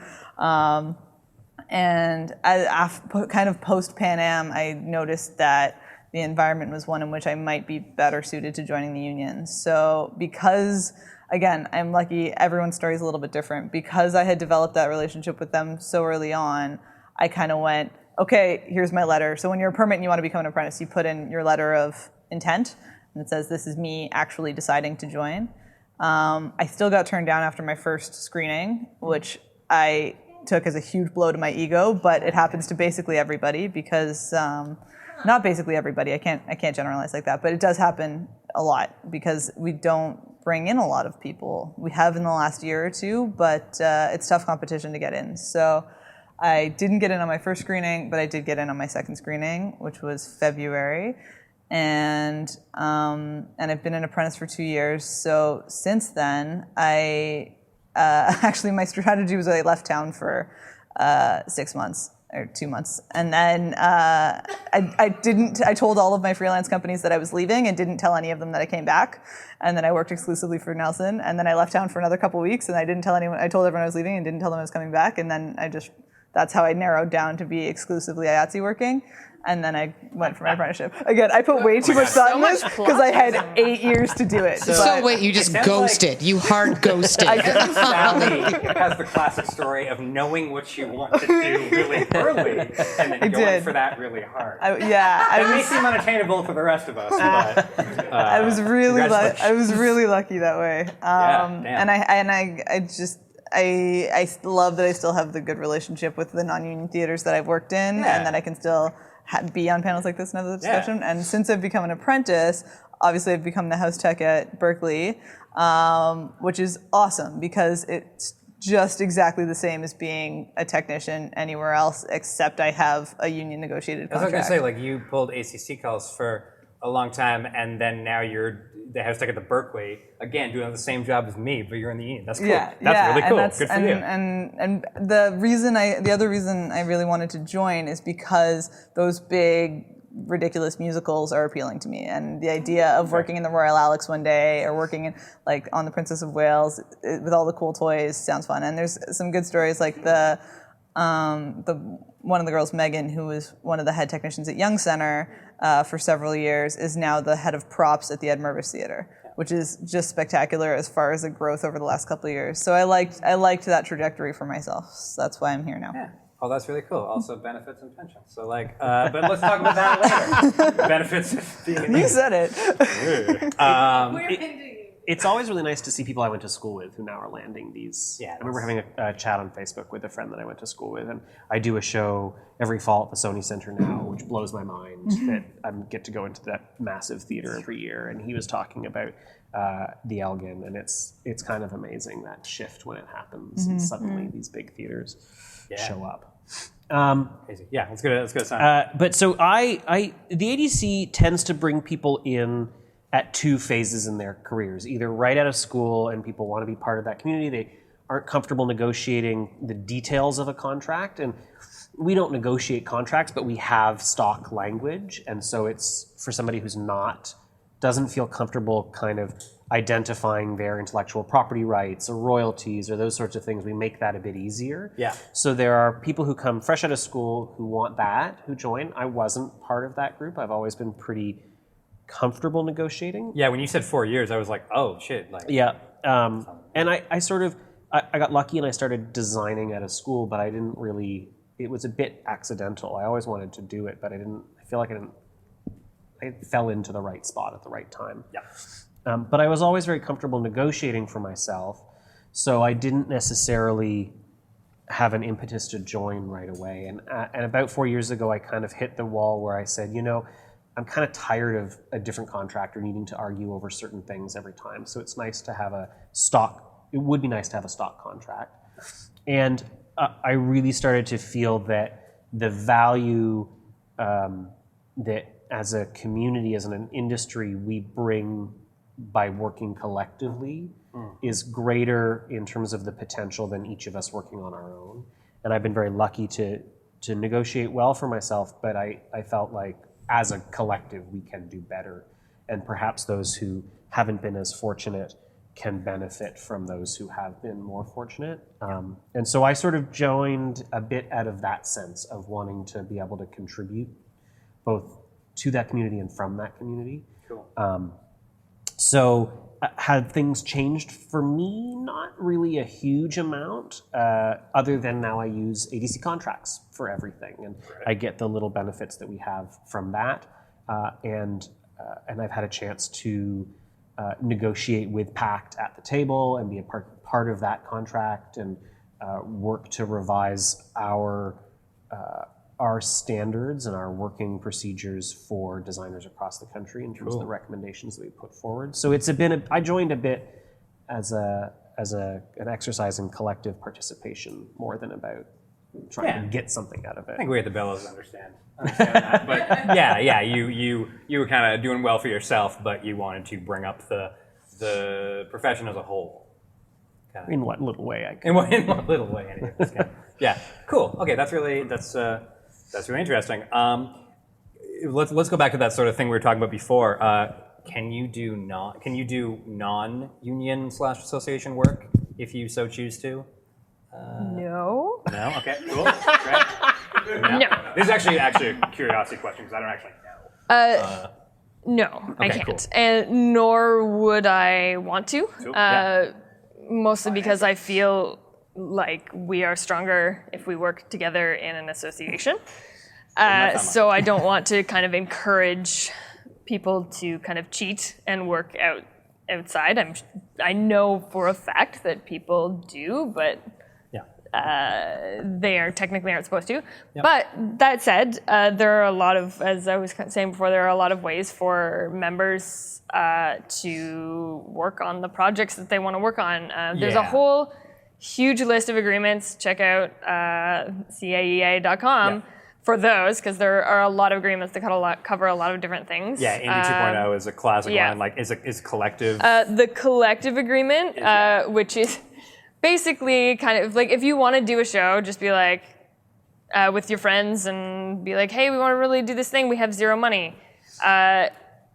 Speaker 9: And kind of post Pan Am, I noticed that the environment was one in which I might be better suited to joining the union. So because, again, I'm lucky, everyone's story is a little bit different. Because I had developed that relationship with them so early on, I kind of went, okay, here's my letter. So when you're a permit and you want to become an apprentice, you put in your letter of intent, and it says, this is me actually deciding to join. I still got turned down after my first screening, which I took as a huge blow to my ego, but it happens to basically everybody because, not basically everybody, I can't generalize like that, but it does happen a lot because we don't bring in a lot of people. We have in the last year or two, but it's tough competition to get in. So I didn't get in on my first screening, but I did get in on my second screening, which was February. And I've been an apprentice for 2 years. So since then, actually my strategy was I left town for 6 months or 2 months. And then I told all of my freelance companies that I was leaving and didn't tell any of them that I came back. And then I worked exclusively for Nelson. And then I left town for another couple weeks, and I didn't tell anyone. I told everyone I was leaving and didn't tell them I was coming back. And then that's how I narrowed down to be exclusively IATSE working. And then I went for my apprenticeship. Again, I put way too much thought in this because I had 8 years to do it.
Speaker 6: So wait, you just ghosted. You hard ghosted.
Speaker 7: Sally has the classic story of knowing what you want to do really early and then going for that really hard.
Speaker 9: It
Speaker 7: may seem unattainable for the rest of us, but
Speaker 9: I was really lucky that way. And I love that I still have the good relationship with the non-union theaters that I've worked in, and that I can still be on panels like this and have the discussion. And since I've become an apprentice, obviously I've become the house tech at Berkeley, which is awesome because it's just exactly the same as being a technician anywhere else, except I have a union negotiated contract.
Speaker 7: I was going to say, like, you pulled ACC calls for a long time, and then now you're the house tech at the Berkeley, again, doing the same job as me, but you're in the union. That's cool. That's really cool. Good for you.
Speaker 9: And the other reason I really wanted to join is because those big, ridiculous musicals are appealing to me, and the idea of working in the Royal Alex one day or working in on the Princess of Wales with all the cool toys sounds fun. And there's some good stories like the one of the girls, Megan, who was one of the head technicians at Young Center for several years, is now the head of props at the Ed Mervis Theatre, which is just spectacular as far as the growth over the last couple of years. So I liked that trajectory for myself. So that's why I'm here now.
Speaker 7: Yeah. Oh, that's really cool. Also benefits and pensions. So but let's talk about that later. Benefits of being
Speaker 9: You said it.
Speaker 10: It's always really nice to see people I went to school with who now are landing these. Yeah, I remember having a chat on Facebook with a friend that I went to school with, and I do a show every fall at the Sony Center now, which blows my mind that I get to go into that massive theater every year. And he was talking about the Elgin, and it's kind of amazing that shift when it happens, and suddenly these big theaters show up.
Speaker 7: Crazy. Yeah, let's go to Simon.
Speaker 10: But so the ADC tends to bring people in at two phases in their careers, either right out of school and people want to be part of that community, they aren't comfortable negotiating the details of a contract. And we don't negotiate contracts, but we have stock language. And so it's for somebody who's doesn't feel comfortable kind of identifying their intellectual property rights or royalties or those sorts of things, we make that a bit easier.
Speaker 7: Yeah.
Speaker 10: So there are people who come fresh out of school who want that, who join. I wasn't part of that group. I've always been pretty comfortable negotiating.
Speaker 7: Yeah, when you said 4 years, I was like, oh shit. Like,
Speaker 10: yeah. And I sort of, I got lucky and I started designing at a school, but I didn't really, it was a bit accidental. I always wanted to do it, but I feel like I fell into the right spot at the right time.
Speaker 7: Yeah.
Speaker 10: But I was always very comfortable negotiating for myself, so I didn't necessarily have an impetus to join right away. And about 4 years ago, I kind of hit the wall where I said, I'm kind of tired of a different contractor needing to argue over certain things every time. So it's nice to have it would be nice to have a stock contract. And I really started to feel that the value that as a community, as an industry, we bring by working collectively is greater in terms of the potential than each of us working on our own. And I've been very lucky to negotiate well for myself, but I felt like as a collective we can do better. And perhaps those who haven't been as fortunate can benefit from those who have been more fortunate. And so I sort of joined a bit out of that sense of wanting to be able to contribute both to that community and from that community.
Speaker 7: Cool.
Speaker 10: So have things changed for me? Not really a huge amount, other than now I use ADC contracts for everything, and I get the little benefits that we have from that. And I've had a chance to negotiate with PACT at the table and be a part of that contract and work to revise our standards and our working procedures for designers across the country in terms of the recommendations that we put forward. So I joined a bit as an exercise in collective participation more than about trying to get something out of it.
Speaker 7: I think we at the Bellows understand that. But yeah, you were kind of doing well for yourself, but you wanted to bring up the profession as a whole.
Speaker 10: In what little way I could.
Speaker 7: In what little way, anyway. Yeah, cool. Okay, that's really interesting. Let's go back to that sort of thing we were talking about before. Can you do non-union / association work if you so choose to?
Speaker 8: No.
Speaker 7: No. Okay. Cool. Great.
Speaker 8: No.
Speaker 7: This is actually a curiosity question because I don't actually know.
Speaker 8: No,
Speaker 7: Okay,
Speaker 8: I can't,
Speaker 7: cool.
Speaker 8: and nor would I want to.
Speaker 7: Cool.
Speaker 8: Mostly because I feel like we are stronger if we work together in an association. So I don't want to kind of encourage people to kind of cheat and work outside. I know for a fact that people do, but they technically aren't supposed to.
Speaker 7: Yep.
Speaker 8: But that said, there are a lot of, as I was saying before, there are a lot of ways for members to work on the projects that they want to work on. There's a whole huge list of agreements. Check out caea.com for those, because there are a lot of agreements that cover a lot of different things.
Speaker 7: Yeah, Indy 2.0 is a classic one. Like, is collective.
Speaker 8: The collective agreement, which is basically kind of like if you want to do a show, just be like with your friends and be like, hey, we want to really do this thing. We have zero money.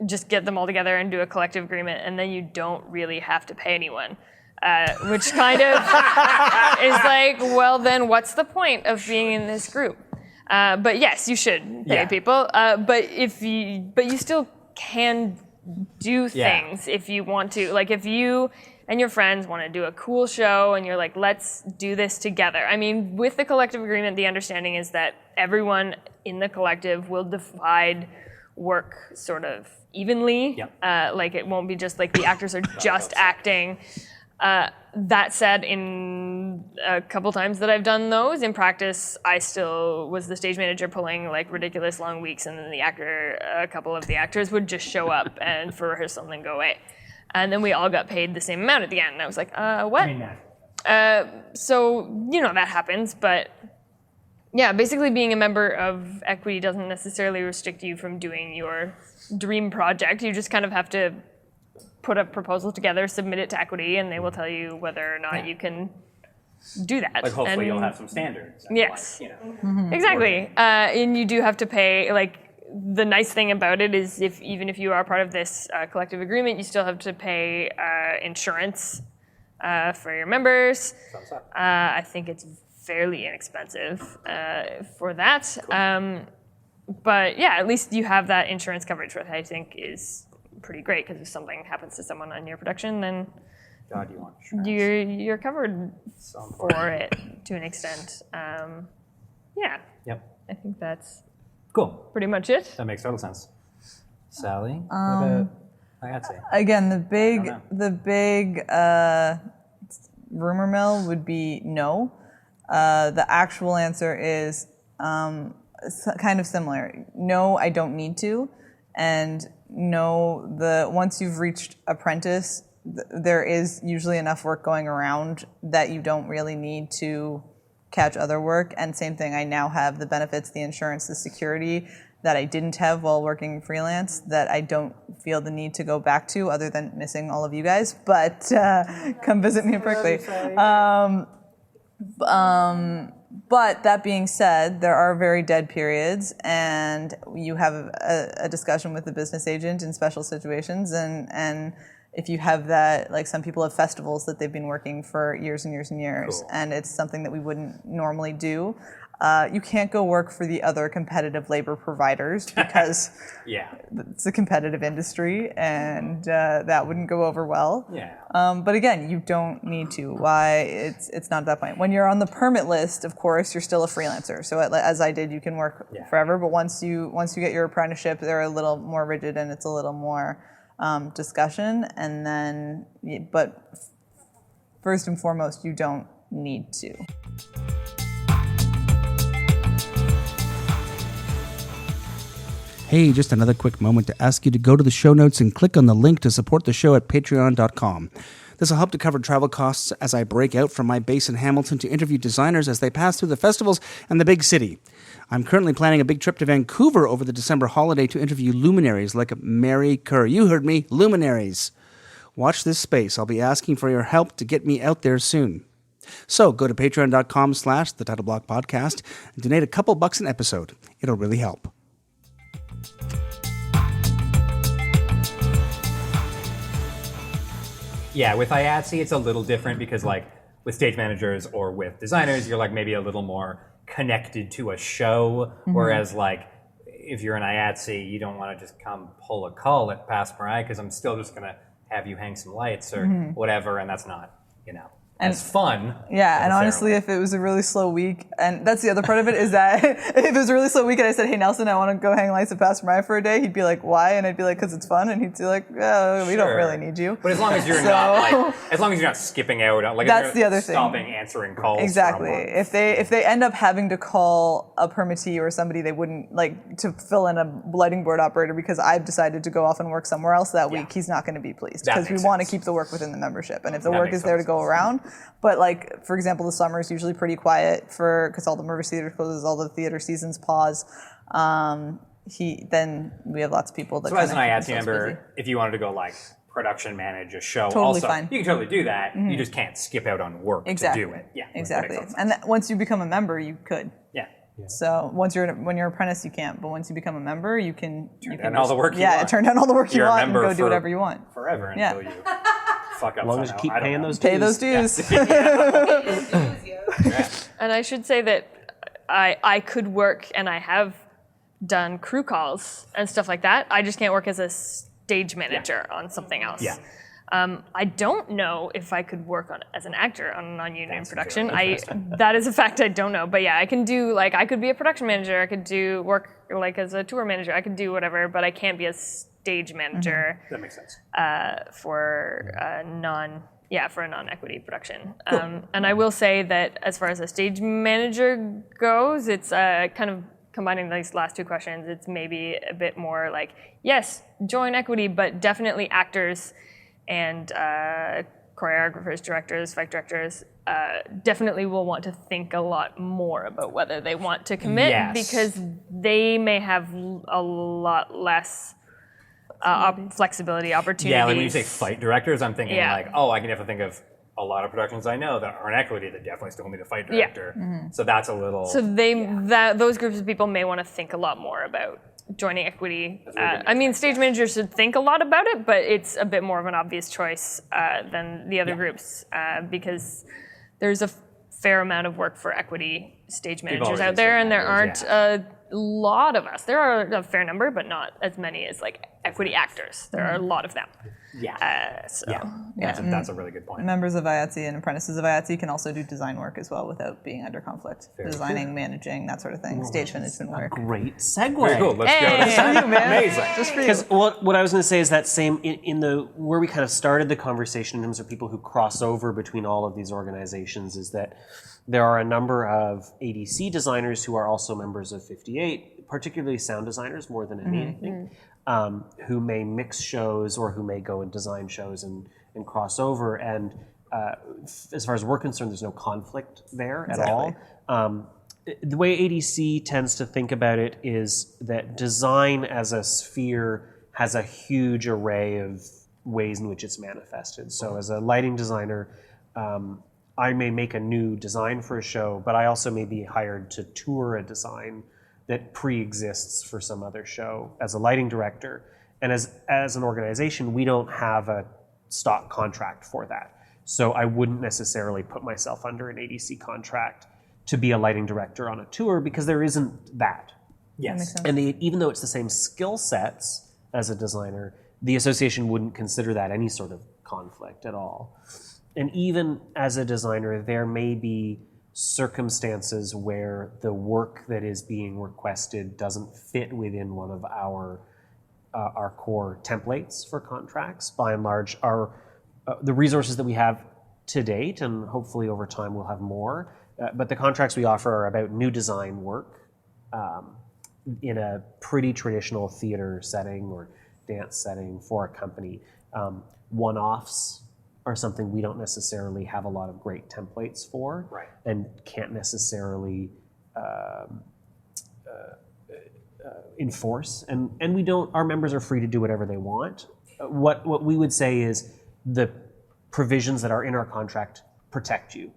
Speaker 8: Just get them all together and do a collective agreement, and then you don't really have to pay anyone. Which kind of is like, well, then what's the point of being in this group? But yes, you should pay people. But you still can do things if you want to. Like if you and your friends want to do a cool show and you're like, let's do this together. I mean, with the collective agreement, the understanding is that everyone in the collective will divide work sort of evenly. Like it won't be just like the actors are just acting. That said, in a couple times that I've done those, in practice, I still was the stage manager pulling like ridiculous long weeks, and then a couple of the actors would just show up and for rehearsal and then go away. And then we all got paid the same amount at the end. And I was like, what? So, that happens, but yeah, basically being a member of Equity doesn't necessarily restrict you from doing your dream project. You just kind of have to put a proposal together, submit it to Equity, and they will tell you whether or not you can do that.
Speaker 7: Like hopefully
Speaker 8: And
Speaker 7: you'll have some standards. And
Speaker 8: yes,
Speaker 7: like, you know,
Speaker 8: exactly. And you do have to pay. Like the nice thing about it is, even if you are part of this collective agreement, you still have to pay insurance for your members. I think it's fairly inexpensive for that. Cool. But yeah, at least you have that insurance coverage, which I think is pretty great, because if something happens to someone on your production, then
Speaker 7: God, you want insurance.
Speaker 8: you're covered for it to an extent. Yeah.
Speaker 7: Yep.
Speaker 8: I think that's
Speaker 7: Cool.
Speaker 8: pretty much it.
Speaker 7: That makes total sense. Sally, what about IATSE?
Speaker 9: Again, the big rumor mill would be no. The actual answer is kind of similar. No, I don't need to, and no, once you've reached apprentice, there is usually enough work going around that you don't really need to catch other work. And same thing, I now have the benefits, the insurance, the security that I didn't have while working freelance, that I don't feel the need to go back to, other than missing all of you guys. But come visit me in Berkeley. But that being said, there are very dead periods, and you have a discussion with the business agent in special situations, and if you have that, like some people have festivals that they've been working for years and years and years, cool. And it's something that we wouldn't normally do. You can't go work for the other competitive labor providers because it's a competitive industry, and that wouldn't go over well. Yeah. But again, you don't need to. Why? It's not at that point. When you're on the permit list, of course, you're still a freelancer. So as I did, you can work forever. But once you get your apprenticeship, they're a little more rigid, and it's a little more discussion. And then, but first and foremost, you don't need to.
Speaker 1: Hey, just another quick moment to ask you to go to the show notes and click on the link to support the show at patreon.com. This will help to cover travel costs as I break out from my base in Hamilton to interview designers as they pass through the festivals and the big city. I'm currently planning a big trip to Vancouver over the December holiday to interview luminaries like Mary Kerr. You heard me, luminaries. Watch this space. I'll be asking for your help to get me out there soon. So go to patreon.com/the Title Block Podcast and donate a couple bucks an episode. It'll really help.
Speaker 7: Yeah, with IATSE, it's a little different because, like, with stage managers or with designers, you're, like, maybe a little more connected to a show, whereas, like, if you're an IATSE, you don't want to just come pull a call at Passe Muraille because I'm still just going to have you hang some lights or whatever, and that's not, as fun.
Speaker 9: Yeah, and honestly, if it was a really slow week, and that's the other part of it, is that if it was a really slow week and I said, hey, Nelson, I want to go hang lights at Passe Muraille for a day, he'd be like, why? And I'd be like, because it's fun. And he'd be like, oh, we don't really need you.
Speaker 7: But as long as you're as long as you're not skipping out, like
Speaker 9: that's the other thing.
Speaker 7: Stopping answering calls.
Speaker 9: Exactly.
Speaker 7: For a month.
Speaker 9: If they end up having to call a permittee or somebody they wouldn't like to fill in a lighting board operator because I've decided to go off and work somewhere else that week, he's not going to be pleased because we want to keep the work within the membership. And if the work is there to go around, but like, for example, the summer is usually pretty quiet because all the Mervis Theatre closes, all the theatre seasons pause. Then we have lots of people that.
Speaker 7: So as an IATSE member, if you wanted to go like production manage a show,
Speaker 9: totally
Speaker 7: also
Speaker 9: fine.
Speaker 7: You can totally do that. You just can't skip out on work to do it. Yeah,
Speaker 9: exactly. And once you become a member, you could.
Speaker 7: Yeah.
Speaker 9: So when you're an apprentice, you can't. But once you become a member, you can.
Speaker 7: Turn down all the work you want.
Speaker 9: Turn down all the work you want and go do whatever you want.
Speaker 7: Forever until you. Fuck up
Speaker 10: as long as you keep paying those dues.
Speaker 9: Pay those dues.
Speaker 8: And I should say that I could work, and I have done crew calls and stuff like that. I just can't work as a stage manager on something else. Yeah. I don't know if I could work as an actor on a non-union production. That is a fact I don't know. But yeah, I can do, like, I could be a production manager. I could do work like as a tour manager. I could do whatever, but I can't be a stage manager.
Speaker 7: That makes sense.
Speaker 8: For a non-equity production. Cool. And I will say that as far as a stage manager goes, it's kind of combining these last two questions. It's maybe a bit more like, yes, join equity, but definitely actors and choreographers, directors, fight directors definitely will want to think a lot more about whether they want to commit because they may have a lot less flexibility, opportunities.
Speaker 7: Yeah, like when you say fight directors, I'm thinking like, I can have to think of a lot of productions I know that aren't equity that definitely still need a fight director. So that's a little.
Speaker 8: So those groups of people may want to think a lot more about joining equity. I mean, stage managers should think a lot about it, but it's a bit more of an obvious choice than the other groups because there's a fair amount of work for equity stage managers out there, and there aren't a lot of us. There are a fair number, but not as many as like equity actors. There are a lot of them.
Speaker 7: That's a really good point.
Speaker 9: Members of IATSE and apprentices of IATSE can also do design work as well without being under conflict. Designing, managing, that sort of thing. Stage management work.
Speaker 10: Great segue.
Speaker 7: Very cool. Let's go. Amazing.
Speaker 9: Just for you.
Speaker 10: Because what I was going to say is that same in the where we kind of started the conversation in terms of people who cross over between all of these organizations is that there are a number of ADC designers who are also members of 58, particularly sound designers more than anything, who may mix shows or who may go and design shows and cross over. And as far as we're concerned, there's no conflict there at all. The way ADC tends to think about it is that design as a sphere has a huge array of ways in which it's manifested. So as a lighting designer, I may make a new design for a show, but I also may be hired to tour a design that pre-exists for some other show as a lighting director. And as an organization, we don't have a stock contract for that. So I wouldn't necessarily put myself under an ADC contract to be a lighting director on a tour because there isn't that.
Speaker 7: Yes.
Speaker 10: And even though it's the same skill sets as a designer, the association wouldn't consider that any sort of conflict at all. And even as a designer, there may be circumstances where the work that is being requested doesn't fit within one of our core templates for contracts. By and large, the resources that we have to date, and hopefully over time we'll have more, but the contracts we offer are about new design work in a pretty traditional theater setting or dance setting for a company. One-offs are something we don't necessarily have a lot of great templates for, and can't necessarily enforce. And we don't. Our members are free to do whatever they want. What we would say is the provisions that are in our contract protect you.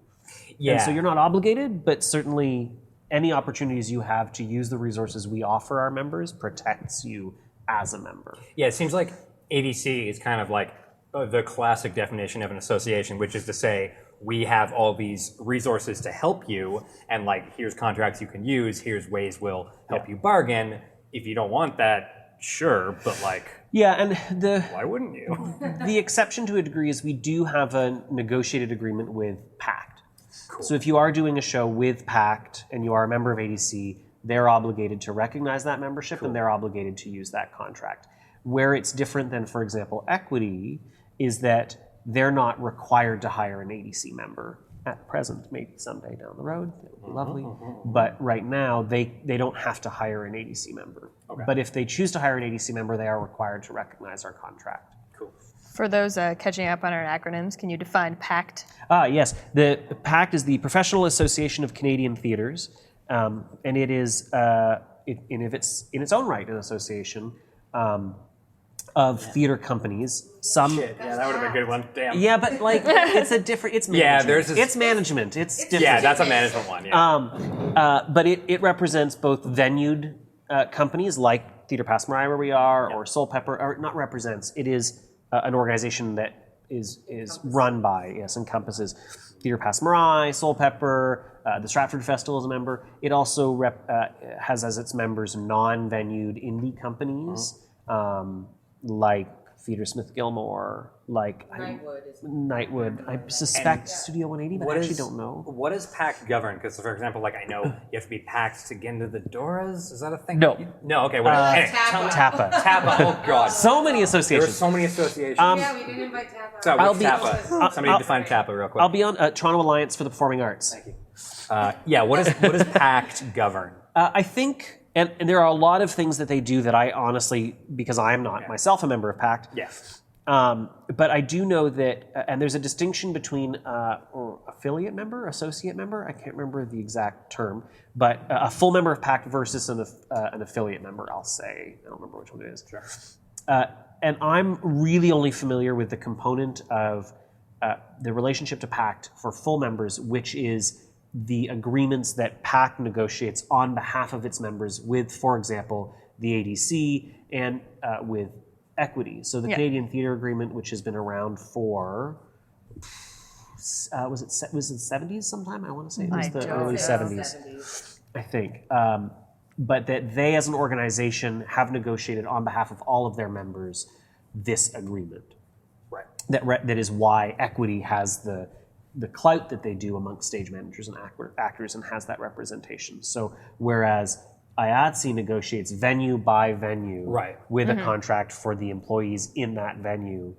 Speaker 10: And so you're not obligated, but certainly any opportunities you have to use the resources we offer our members protects you as a member.
Speaker 7: Yeah, it seems like ADC is kind of like the classic definition of an association, which is to say, we have all these resources to help you, and like, here's contracts you can use, here's ways we'll help you bargain. If you don't want that, sure, but like,
Speaker 10: and
Speaker 7: why wouldn't you?
Speaker 10: The exception to a degree is we do have a negotiated agreement with PACT.
Speaker 7: Cool.
Speaker 10: So if you are doing a show with PACT and you are a member of ADC, they're obligated to recognize that membership and they're obligated to use that contract. Where it's different than, for example, equity, is that they're not required to hire an ADC member at present. Maybe someday down the road, that would be lovely. But right now, they don't have to hire an ADC member. But if they choose to hire an ADC member, they are required to recognize our contract.
Speaker 7: Cool.
Speaker 8: For those catching up on our acronyms, can you define PACT?
Speaker 10: Yes. The PACT is the Professional Association of Canadian Theatres, and it is, in its own right, an association of theater companies. Some
Speaker 7: Shit, yeah, that would have been a good one. Damn.
Speaker 10: Yeah, but like it's a different. It's management.
Speaker 7: it's
Speaker 10: management. It's different.
Speaker 7: Yeah, that's a management one. Yeah.
Speaker 10: But it represents both venued companies like Theatre Passe Muraille, where we are, or Soul Pepper, or not represents. It is an organization that is run by, encompasses Theatre Passe Muraille, Soul Pepper, the Stratford Festival is a member. It also has as its members non-venued indie companies. Like Theatre Smith Gilmore, like Nightwood. I suspect Studio 180, but I actually don't know.
Speaker 7: What does PACT govern? Because, for example, like I know you have to be PACT to get into the Doras. Is that a thing?
Speaker 10: No.
Speaker 7: No. Okay. What?
Speaker 10: Tapa.
Speaker 7: Tapa. Oh God.
Speaker 10: So many associations.
Speaker 7: There's so many associations.
Speaker 6: Yeah, we didn't invite Tapa.
Speaker 7: So what's Tapa? Somebody define Tapa real quick.
Speaker 10: I'll be on Toronto Alliance for the Performing Arts.
Speaker 7: Thank you. What does PACT govern?
Speaker 10: I think. And there are a lot of things that they do that I honestly, because I am not myself a member of PACT.
Speaker 7: Yes.
Speaker 10: But I do know that, and there's a distinction between affiliate member, associate member, I can't remember the exact term, but a full member of PACT versus an affiliate member, I'll say. I don't remember which one it is.
Speaker 7: Sure.
Speaker 10: And I'm really only familiar with the component of the relationship to PACT for full members, which is the agreements that PACT negotiates on behalf of its members with, for example, the ADC and with Equity. So the Canadian Theatre Agreement, which has been around for, was it the 70s sometime? I want to say it was the early 70s, I think. But that they as an organization have negotiated on behalf of all of their members this agreement. Right. That is why Equity has the clout that they do amongst stage managers and actors and has that representation. So whereas IATSE negotiates venue by venue with a contract for the employees in that venue,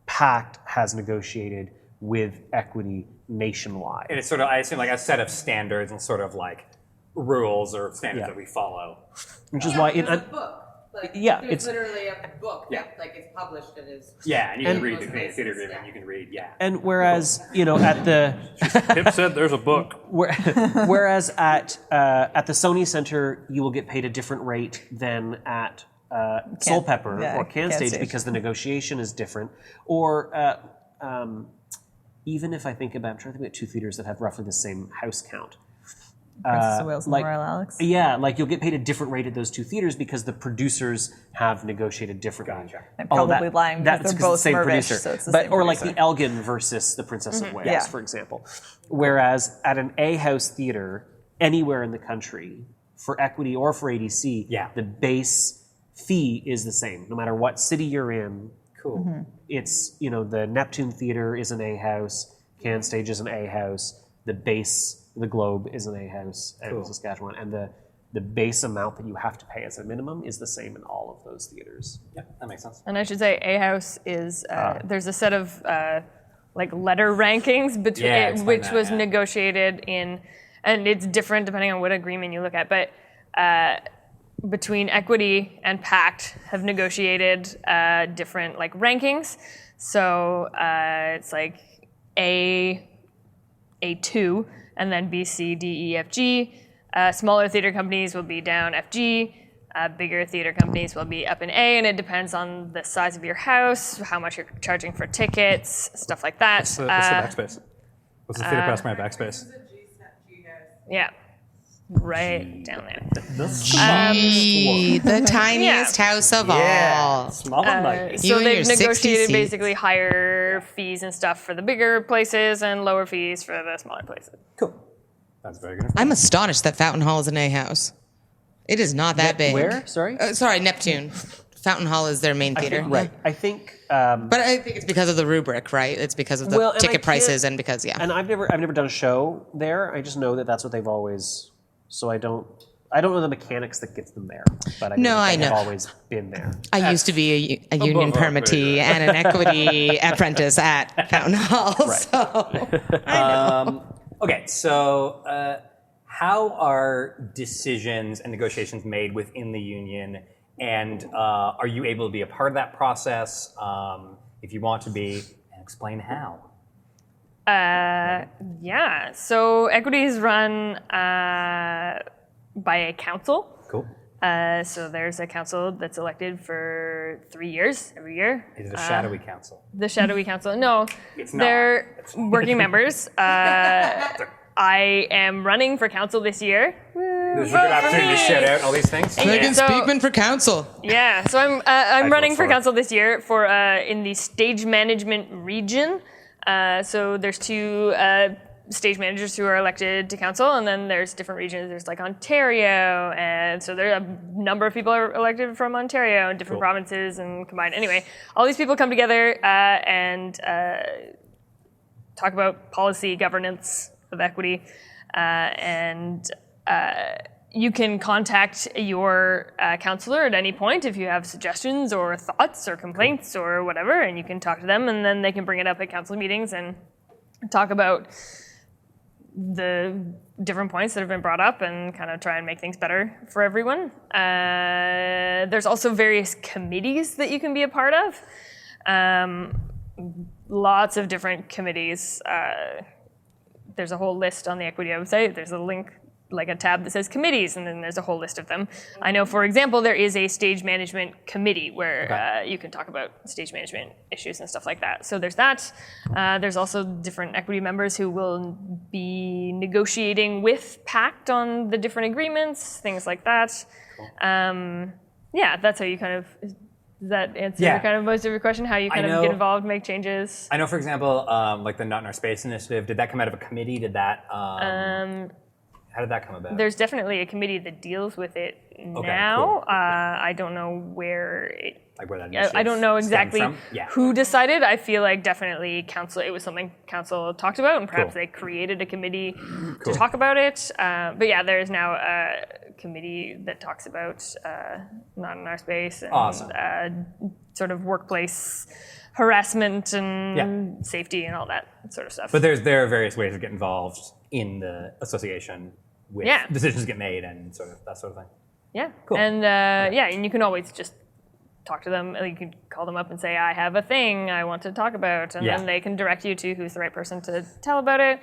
Speaker 10: PACT has negotiated with Equity nationwide.
Speaker 7: And it's sort of, I assume, like a set of standards and sort of like rules or standards that we follow.
Speaker 10: Which is why
Speaker 12: there's a book. Like, there's literally a book that like it's published and is.
Speaker 7: Yeah, and you can read the Canadian Theatre Agreement. You can read,
Speaker 10: And whereas at the
Speaker 11: Pip said there's a book.
Speaker 10: Whereas at the Sony Center, you will get paid a different rate than at Soul Pepper or Can Stage because the negotiation is different. Or even if I think about, I'm trying to think about two theaters that have roughly the same house count.
Speaker 9: Princess of Wales and Royal Alex.
Speaker 10: Yeah, like you'll get paid a different rate at those two theaters because the producers have negotiated differently.
Speaker 9: I'm probably lying because they're both
Speaker 10: same
Speaker 9: Mervish,
Speaker 10: producer.
Speaker 9: so it's the
Speaker 10: but
Speaker 9: same
Speaker 10: or like
Speaker 9: producer.
Speaker 10: the Elgin versus the Princess of Wales, for example. Whereas at an A-house theater anywhere in the country, for Equity or for ADC, the base fee is the same, no matter what city you're in.
Speaker 7: Cool.
Speaker 10: It's, the Neptune Theater is an A-house, Can Stage is an A-house, the Globe is an A-house, and Saskatchewan, and the base amount that you have to pay as a minimum is the same in all of those theaters.
Speaker 7: Yeah, that makes sense.
Speaker 8: And I should say A-house is, there's a set of like letter rankings between which was negotiated in, and it's different depending on what agreement you look at, but between Equity and PACT have negotiated different like rankings. So it's like A2, and then B, C, D, E, F, G. Smaller theater companies will be down F, G. Bigger theater companies will be up in A, and it depends on the size of your house, how much you're charging for tickets, stuff like that.
Speaker 11: What's the backspace? What's the Theatre Passe Muraille Backspace?
Speaker 8: Yeah. Right down there.
Speaker 6: The tiniest house of all.
Speaker 7: Small and mighty.
Speaker 8: So they've negotiated basically higher fees and stuff for the bigger places and lower fees for the smaller places.
Speaker 7: Cool. That's very good.
Speaker 6: I'm astonished that Fountain Hall is an A-house. It is not that big.
Speaker 10: Where? Sorry?
Speaker 6: Sorry, Neptune. Fountain Hall is their main theater.
Speaker 10: I think.
Speaker 6: But I think it's because of the rubric, right? It's because of the ticket prices and because,
Speaker 10: And I've never done a show there. I just know that that's what they've always. So I don't know the mechanics that gets them there, but I know they've always been there.
Speaker 6: I used to be a union permittee and an Equity apprentice at Fountain Hall.
Speaker 10: Right.
Speaker 6: So I know.
Speaker 7: Okay, so how are decisions and negotiations made within the union, and are you able to be a part of that process? If you want to be, and explain how.
Speaker 8: Yeah. So Equity is run by a council.
Speaker 7: Cool.
Speaker 8: So there's a council that's elected for 3 years, every year.
Speaker 7: Is it a shadowy council?
Speaker 8: The shadowy council. No,
Speaker 7: It's not.
Speaker 8: they're working members. I am running for council this year.
Speaker 7: There's a good opportunity to shout out all these things.
Speaker 6: Megan Speakman for council.
Speaker 8: Yeah. So I'm running for
Speaker 7: for it.
Speaker 8: council this year for in the stage management region. So there's two stage managers who are elected to council, and then there's different regions. There's like Ontario, and so there are a number of people are elected from Ontario and different provinces and combined. Anyway, all these people come together and talk about policy, governance of Equity, and you can contact your counselor at any point if you have suggestions or thoughts or complaints or whatever, and you can talk to them, and then they can bring it up at council meetings and talk about the different points that have been brought up and kind of try and make things better for everyone. There's also various committees that you can be a part of. Lots of different committees. There's a whole list on the Equity website. There's a link like a tab that says committees, and then there's a whole list of them. I know, for example, there is a stage management committee where you can talk about stage management issues and stuff like that. So there's that. There's also different equity members who will be negotiating with PACT on the different agreements, things like that. Cool. Yeah, that's how you kind of... Does that answer kind of most of your question? How you kind of get involved, make changes?
Speaker 7: I know, for example, like the Not in Our Space initiative, did that come out of a committee? Did that... how did that come about?
Speaker 8: There's definitely a committee that deals with it now.
Speaker 7: Cool.
Speaker 8: I don't know where it...
Speaker 7: Like where that
Speaker 8: I don't know exactly
Speaker 7: Yeah.
Speaker 8: who decided. I feel like definitely council. It was something council talked about, and perhaps they created a committee to talk about it. But yeah, there is now a committee that talks about Not in Our Space and sort of workplace harassment and safety and all that sort of stuff.
Speaker 7: But there are various ways to get involved in the association with decisions get made and sort of that sort of thing.
Speaker 8: Yeah.
Speaker 7: Cool.
Speaker 8: And and you can always just talk to them. You can call them up and say, I have a thing I want to talk about. And then they can direct you to who's the right person to tell about it.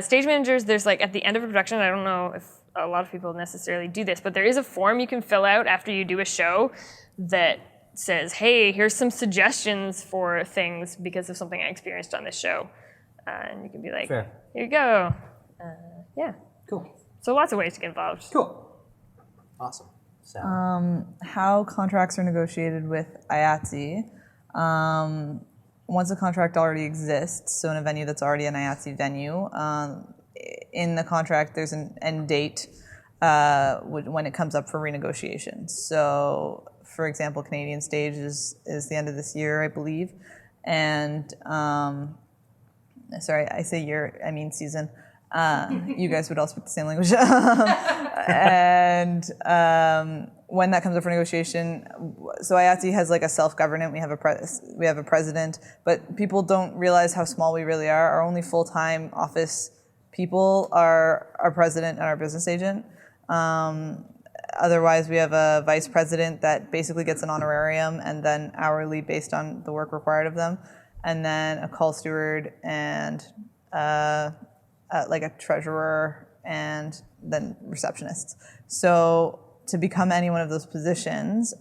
Speaker 8: Stage managers, there's like at the end of a production, I don't know if a lot of people necessarily do this, but there is a form you can fill out after you do a show that says, hey, here's some suggestions for things because of something I experienced on this show. And you can be like, here you go.
Speaker 7: Cool.
Speaker 8: So lots of ways to get involved.
Speaker 7: Cool. Awesome. So.
Speaker 9: How contracts are negotiated with IATSE. Once a contract already exists, so in a venue that's already an IATSE venue, in the contract there's an end date when it comes up for renegotiation. So, for example, Canadian Stage is the end of this year, I believe. And, sorry, I say year, I mean season. You guys would all speak the same language. And when that comes up for negotiation, so IATSE has like a self-government. We have a president, but people don't realize how small we really are. Our only full-time office people are our president and our business agent. Otherwise, we have a vice president that basically gets an honorarium and then hourly based on the work required of them, and then a call steward and like a treasurer and then receptionists. So to become any one of those positions,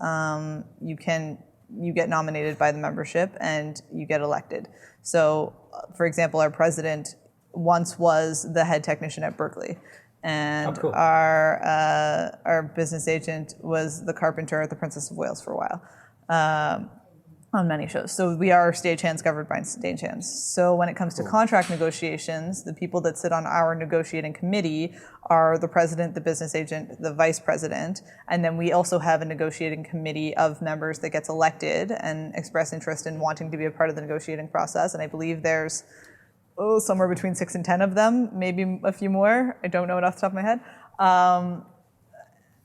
Speaker 9: you get nominated by the membership and you get elected. So, for example, our president once was the head technician at Berkeley, and our business agent was the carpenter at the Princess of Wales for a while. On many shows. So we are stagehands governed by stagehands. So when it comes to contract negotiations, the people that sit on our negotiating committee are the president, the business agent, the vice president, and then we also have a negotiating committee of members that gets elected and express interest in wanting to be a part of the negotiating process. And I believe there's somewhere between 6 and 10 of them, maybe a few more. I don't know it off the top of my head.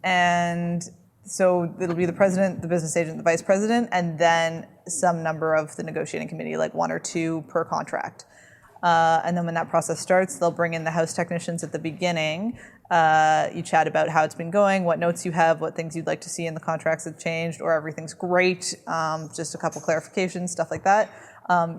Speaker 9: And so it'll be the president, the business agent, the vice president, and then some number of the negotiating committee, like 1 or 2 per contract. And then when that process starts, they'll bring in the house technicians at the beginning. You chat about how it's been going, what notes you have, what things you'd like to see in the contracts have changed, or everything's great, just a couple clarifications, stuff like that.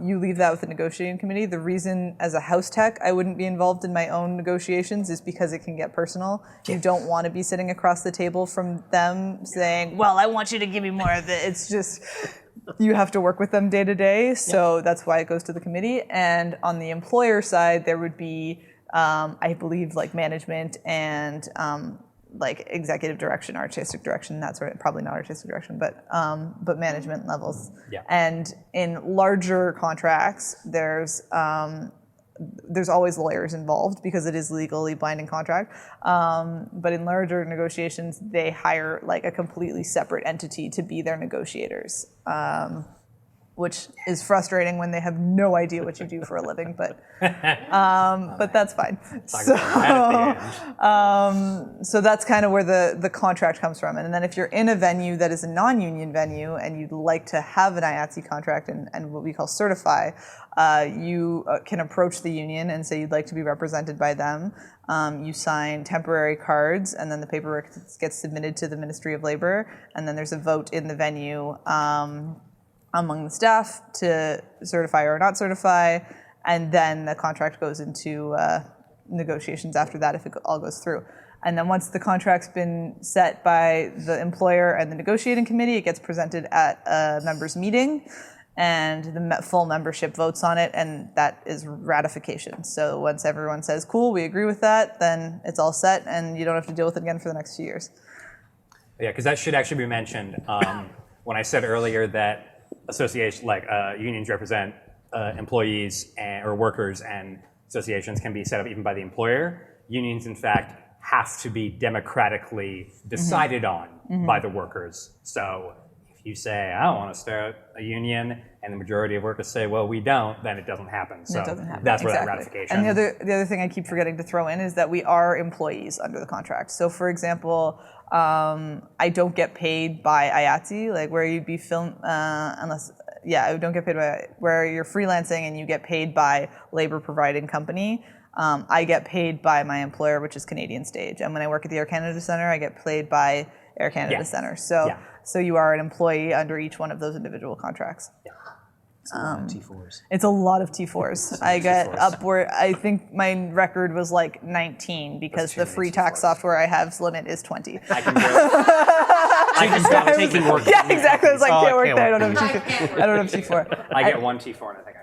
Speaker 9: You leave that with the negotiating committee. The reason, as a house tech, I wouldn't be involved in my own negotiations is because it can get personal. You don't want to be sitting across the table from them saying, well, I want you to give me more of it. It's just, you have to work with them day to day. So that's why it goes to the committee. And on the employer side, there would be, I believe, like management and like executive direction, artistic direction, that sort of, probably not artistic direction, but management levels.
Speaker 7: Yeah.
Speaker 9: And in larger contracts, there's always lawyers involved because it is legally binding contract. But in larger negotiations, they hire like a completely separate entity to be their negotiators. Which is frustrating when they have no idea what you do for a living, but that's fine. So that's kind of where the contract comes from. And then if you're in a venue that is a non-union venue and you'd like to have an IATSE contract and what we call certify, you can approach the union and say you'd like to be represented by them. You sign temporary cards, and then the paperwork gets submitted to the Ministry of Labor, and then there's a vote in the venue among the staff to certify or not certify, and then the contract goes into negotiations after that if it all goes through. And then once the contract's been set by the employer and the negotiating committee, it gets presented at a members' meeting, and the full membership votes on it, and that is ratification. So once everyone says, cool, we agree with that, then it's all set, and you don't have to deal with it again for the next few years.
Speaker 7: Yeah, because that should actually be mentioned. When I said earlier that unions represent employees or workers, and associations can be set up even by the employer, unions, in fact, have to be democratically decided on by the workers. So if you say, I want to start a union, and the majority of workers say, well, we don't, then it doesn't happen. So that's where that ratification.
Speaker 9: And the other thing I keep forgetting to throw in is that we are employees under the contract. So for example, I don't get paid by IATSE, like where you'd be I don't get paid by, where you're freelancing and you get paid by labor providing company. I get paid by my employer, which is Canadian Stage. And when I work at the Air Canada Centre, I get paid by Air Canada Centre. So you are an employee under each one of those individual contracts.
Speaker 10: Yeah. It's a lot of T4s.
Speaker 9: It's a lot of T4s. I get upward, I think my record was like 19 because the free tax software I have's limit is 20.
Speaker 10: I can stop taking work.
Speaker 9: Yeah, exactly. I was like, can't work there. I don't have T4. I don't have T4.
Speaker 7: I get one T4 and I think I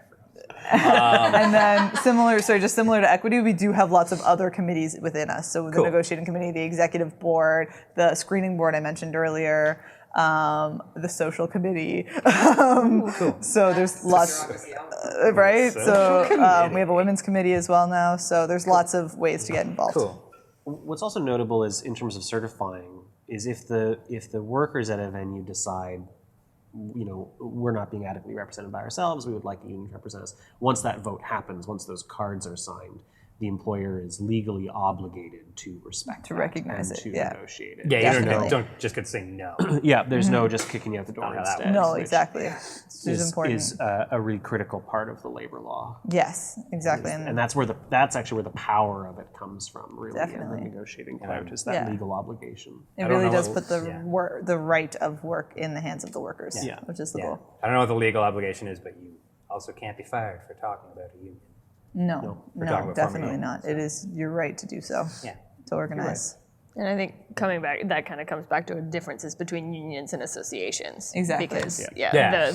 Speaker 7: forgot.
Speaker 9: And then similar to equity, we do have lots of other committees within us. So the negotiating committee, the executive board, the screening board I mentioned earlier, the social committee. So there's lots, right? So we have a women's committee as well now. So there's lots of ways to get involved.
Speaker 10: Cool. What's also notable is in terms of certifying is if the workers at a venue decide, we're not being adequately represented by ourselves, we would like a union to represent us. Once that vote happens, once those cards are signed, the employer is legally obligated to respect
Speaker 9: to recognize
Speaker 10: and
Speaker 9: it,
Speaker 10: to negotiate it.
Speaker 7: Yeah, you don't just get to say no.
Speaker 10: Yeah, there's no just kicking you out the door instead.
Speaker 9: No, exactly.
Speaker 10: Which is a really critical part of the labor law.
Speaker 9: Yes, exactly.
Speaker 10: And that's actually where the power of it comes from, really.
Speaker 9: Definitely.
Speaker 10: And the negotiating clout is that legal obligation.
Speaker 9: It really does put the right of work in the hands of the workers, which is the goal.
Speaker 7: I don't know what the legal obligation is, but you also can't be fired for talking about a union.
Speaker 9: No, definitely not. It is your right to do so.
Speaker 7: Yeah.
Speaker 9: To organize.
Speaker 8: And I think coming back, that kind of comes back to differences between unions and associations.
Speaker 9: Exactly.
Speaker 8: Because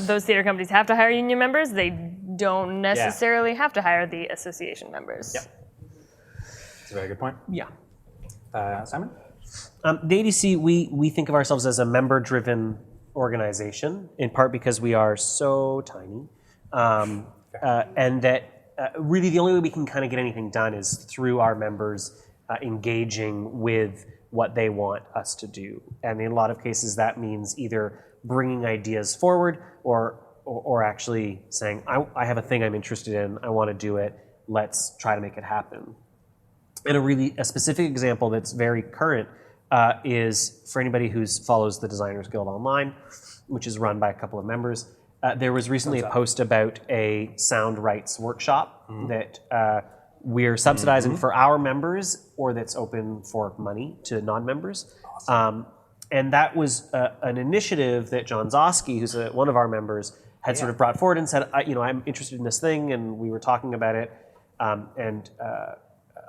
Speaker 8: those theater companies have to hire union members. They don't necessarily have to hire the association members.
Speaker 7: Yep. That's a very good point.
Speaker 10: Yeah.
Speaker 7: Simon?
Speaker 10: The ADC, we think of ourselves as a member-driven organization, in part because we are so tiny, and that really the only way we can kind of get anything done is through our members engaging with what they want us to do. And in a lot of cases, that means either bringing ideas forward or actually saying, I have a thing I'm interested in, I want to do it, let's try to make it happen. And a specific example that's very current is for anybody who follows the Designers Guild online, which is run by a couple of members. There was recently a post about a sound rights workshop that we're subsidizing for our members, or that's open for money to non-members. Awesome. And that was an initiative that John Zosky, who's one of our members, had sort of brought forward and said, I'm interested in this thing, and we were talking about it. And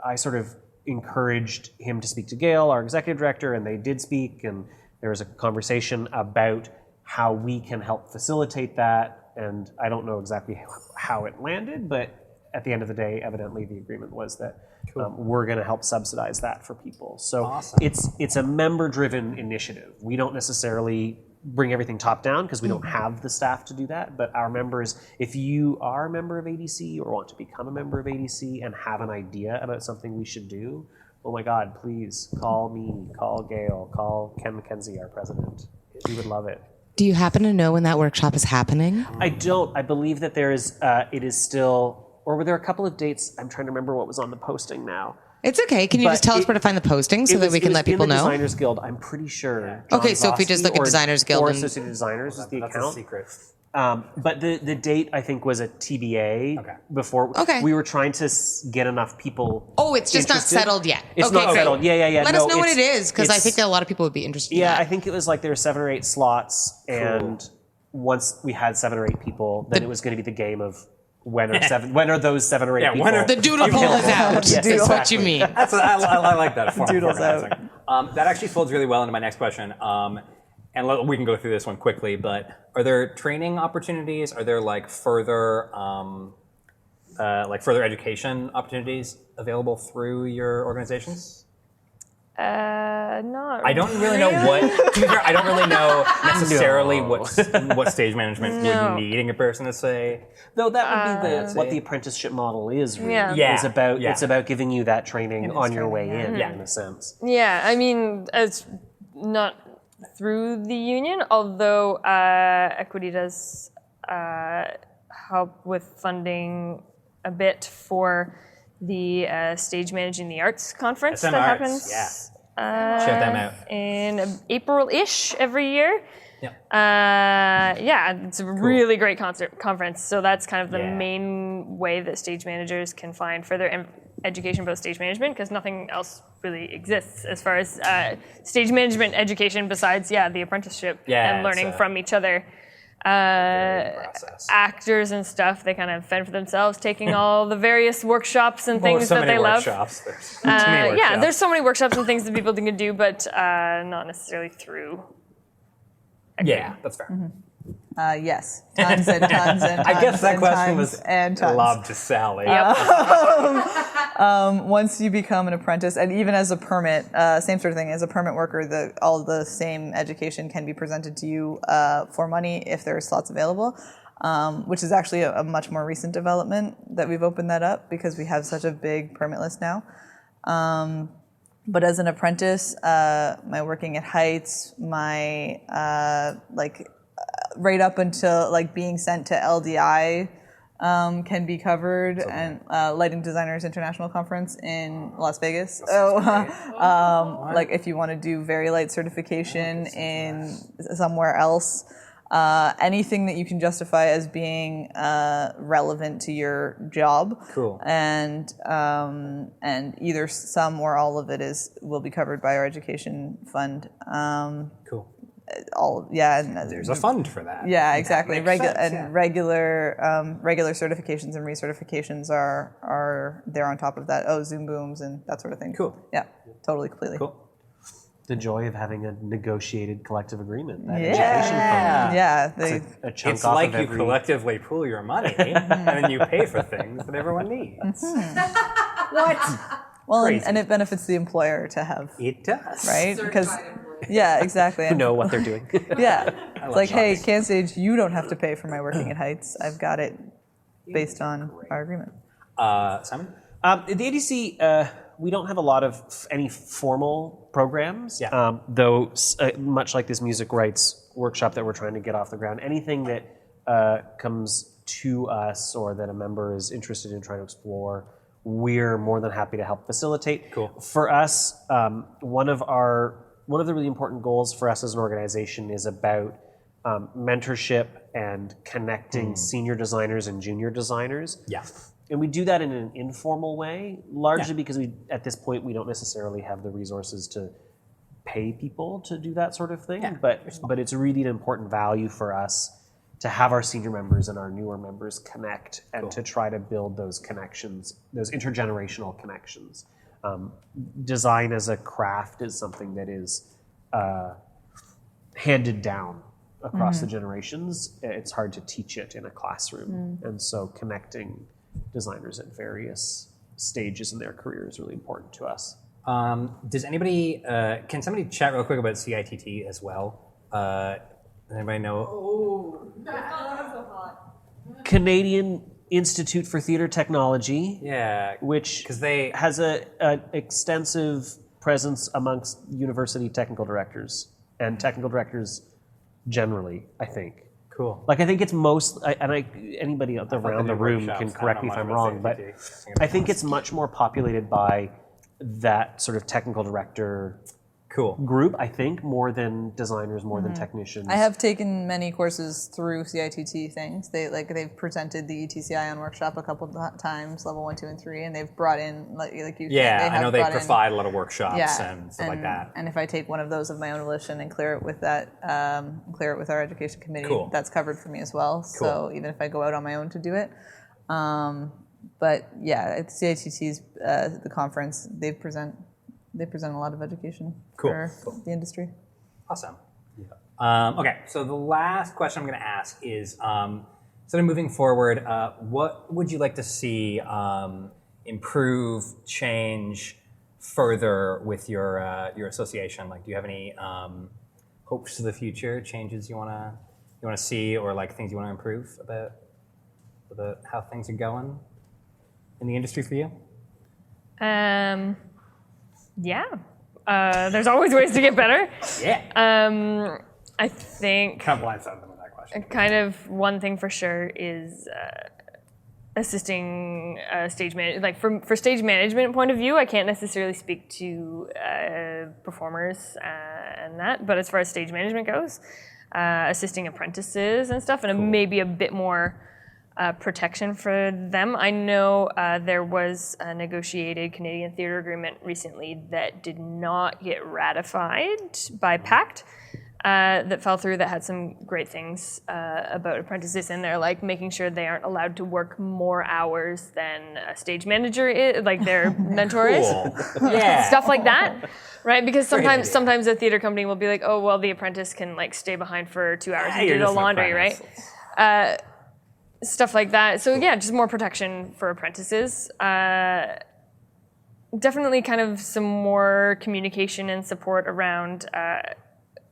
Speaker 10: I sort of encouraged him to speak to Gail, our executive director, and they did speak, and there was a conversation about how we can help facilitate that, and I don't know exactly how it landed, but at the end of the day, evidently the agreement was that we're going to help subsidize that for people. So it's a member-driven initiative. We don't necessarily bring everything top down because we don't have the staff to do that, but our members, if you are a member of ADC or want to become a member of ADC and have an idea about something we should do, oh my God, please call me, call Gail, call Ken McKenzie, our president. We would love it.
Speaker 6: Do you happen to know when that workshop is happening?
Speaker 10: I don't. I believe that it is still, or were there a couple of dates? I'm trying to remember what was on the posting now.
Speaker 6: It's okay. Can you just tell us where to find the posting so that we can let people know?
Speaker 10: Designers Guild, I'm pretty sure.
Speaker 6: Okay, so if we just look at Designers Guild.
Speaker 10: Or Associated Designers is the account.
Speaker 7: That's a secret.
Speaker 10: But the date, I think, was a TBA before. Okay. We were trying to get enough people.
Speaker 6: Oh, it's just
Speaker 10: interested.
Speaker 6: not settled yet.
Speaker 10: It's not settled. Yeah.
Speaker 6: Let us know what it is, because I think that a lot of people would be interested in that.
Speaker 10: I think it was like there were 7 or 8 slots, and once we had 7 or 8 people, then it was going to be the game of when are those 7 or 8 people?
Speaker 6: The doodle poll is out.
Speaker 10: Yes,
Speaker 6: Is what you mean.
Speaker 7: That's what I like that form.
Speaker 9: Doodles out.
Speaker 7: That actually folds really well into my next question. And we can go through this one quickly, but are there training opportunities? Are there further education opportunities available through your organizations?
Speaker 8: Not.
Speaker 7: I don't really know what. To be fair, I don't really know necessarily what stage management would need a person to say.
Speaker 10: Though that would be what the apprenticeship model is. Really.
Speaker 8: Yeah.
Speaker 10: It's about giving you that training on your way in a sense.
Speaker 8: Yeah, I mean, it's not through the union, although Equity does help with funding a bit for the Stage Managing the Arts conference
Speaker 7: SM
Speaker 8: that
Speaker 7: Arts,
Speaker 8: happens
Speaker 7: Check them out.
Speaker 8: in April-ish every year.
Speaker 7: Yeah.
Speaker 8: It's a really great conference. So that's kind of the main way that stage managers can find further education about stage management, because nothing else really exists as far as stage management education besides the apprenticeship and learning from each other. Actors and stuff, they kind of fend for themselves, taking all the various workshops and things that they love. There's so many workshops and things that people can do, but not necessarily through.
Speaker 7: Yeah, that's fair.
Speaker 9: Yes, tons and tons and tons.
Speaker 7: I guess that question was
Speaker 9: tons.
Speaker 7: lobbed to Sally.
Speaker 9: Once you become an apprentice, and even as a permit, same sort of thing. As a permit worker, all the same education can be presented to you for money if there are slots available, which is actually a much more recent development that we've opened that up because we have such a big permit list now. But as an apprentice, my working at Heights, my right up until being sent to LDI can be covered, and Lighting Designers International Conference in Las Vegas. If you want to do very light certification in somewhere else, anything that you can justify as being relevant to your job.
Speaker 7: Cool.
Speaker 9: And either some or all of it will be covered by our education fund.
Speaker 7: Cool.
Speaker 9: And
Speaker 7: there's a fund for that.
Speaker 9: Yeah, exactly. Regular certifications and recertifications are there on top of that. Zoom booms and that sort of thing.
Speaker 7: Cool.
Speaker 9: Yeah, totally, completely.
Speaker 7: Cool.
Speaker 10: The joy of having a negotiated collective agreement. That
Speaker 9: education fund. Yeah,
Speaker 10: a chunk
Speaker 7: it's
Speaker 10: off
Speaker 7: like
Speaker 10: of
Speaker 7: you
Speaker 10: every...
Speaker 7: collectively pool your money and then you pay for things that everyone needs. What?
Speaker 9: Well, and it benefits the employer to have.
Speaker 7: It does.
Speaker 9: Right? Because. Yeah, exactly.
Speaker 10: Who know what they're doing.
Speaker 9: It's like, hey, CanStage, you don't have to pay for my working at Heights. I've got it based on our agreement.
Speaker 7: Simon?
Speaker 10: The ADC, we don't have a lot of any formal programs, though much like this music rights workshop that we're trying to get off the ground, anything that comes to us or that a member is interested in trying to explore, we're more than happy to help facilitate.
Speaker 7: Cool.
Speaker 10: For us, one of the really important goals for us as an organization is about mentorship and connecting senior designers and junior designers.
Speaker 7: Yeah.
Speaker 10: And we do that in an informal way, largely because at this point we don't necessarily have the resources to pay people to do that sort of thing.
Speaker 7: Yeah.
Speaker 10: But it's really an important value for us to have our senior members and our newer members connect and to try to build those connections, those intergenerational connections. Design as a craft is something that is handed down across the generations. It's hard to teach it in a classroom. And so connecting designers at various stages in their career is really important to us.
Speaker 7: Does anybody, can somebody chat real quick about CITT as well? Does anybody know?
Speaker 10: Canadian Institute for Theatre Technology, which has an extensive presence amongst university technical directors and technical directors generally, I think.
Speaker 7: Cool.
Speaker 10: I think it's anybody around the room can correct me if I'm wrong, but I think it's much more populated by that sort of technical director group, I think, more than designers, more than technicians.
Speaker 9: I have taken many courses through CITT things. They've presented the ETCI on workshop a couple times, level 1, 2, and 3, and they've brought in like you.
Speaker 7: Yeah, I know they provide a lot of workshops and stuff like that.
Speaker 9: And if I take one of those of my own volition and clear it with our education committee, that's covered for me as well. So even if I go out on my own to do it. But yeah, at CITT's the conference, they present a lot of education for the industry.
Speaker 7: Awesome. Okay, so the last question I'm going to ask is, sort of moving forward, what would you like to see improve, change further with your association? Like, do you have any hopes for the future, changes you want to see, or like things you want to improve about how things are going in the industry for you?
Speaker 8: There's always ways to get better.
Speaker 7: Yeah.
Speaker 8: I think
Speaker 7: kind of blindsided them with that question.
Speaker 8: Kind of one thing for sure is assisting stage management. Like for stage management point of view, I can't necessarily speak to performers and that, but as far as stage management goes, assisting apprentices and stuff, and maybe a bit more protection for them. I know there was a negotiated Canadian theatre agreement recently that did not get ratified by PACT. That fell through, that had some great things about apprentices in there, like making sure they aren't allowed to work more hours than a stage manager is, like their mentor is.
Speaker 7: Yeah.
Speaker 8: Stuff like that, right? Because sometimes a theater company will be like, oh, well, the apprentice can like stay behind for 2 hours and do the laundry, right? Stuff like that. So yeah, just more protection for apprentices. Definitely kind of some more communication and support around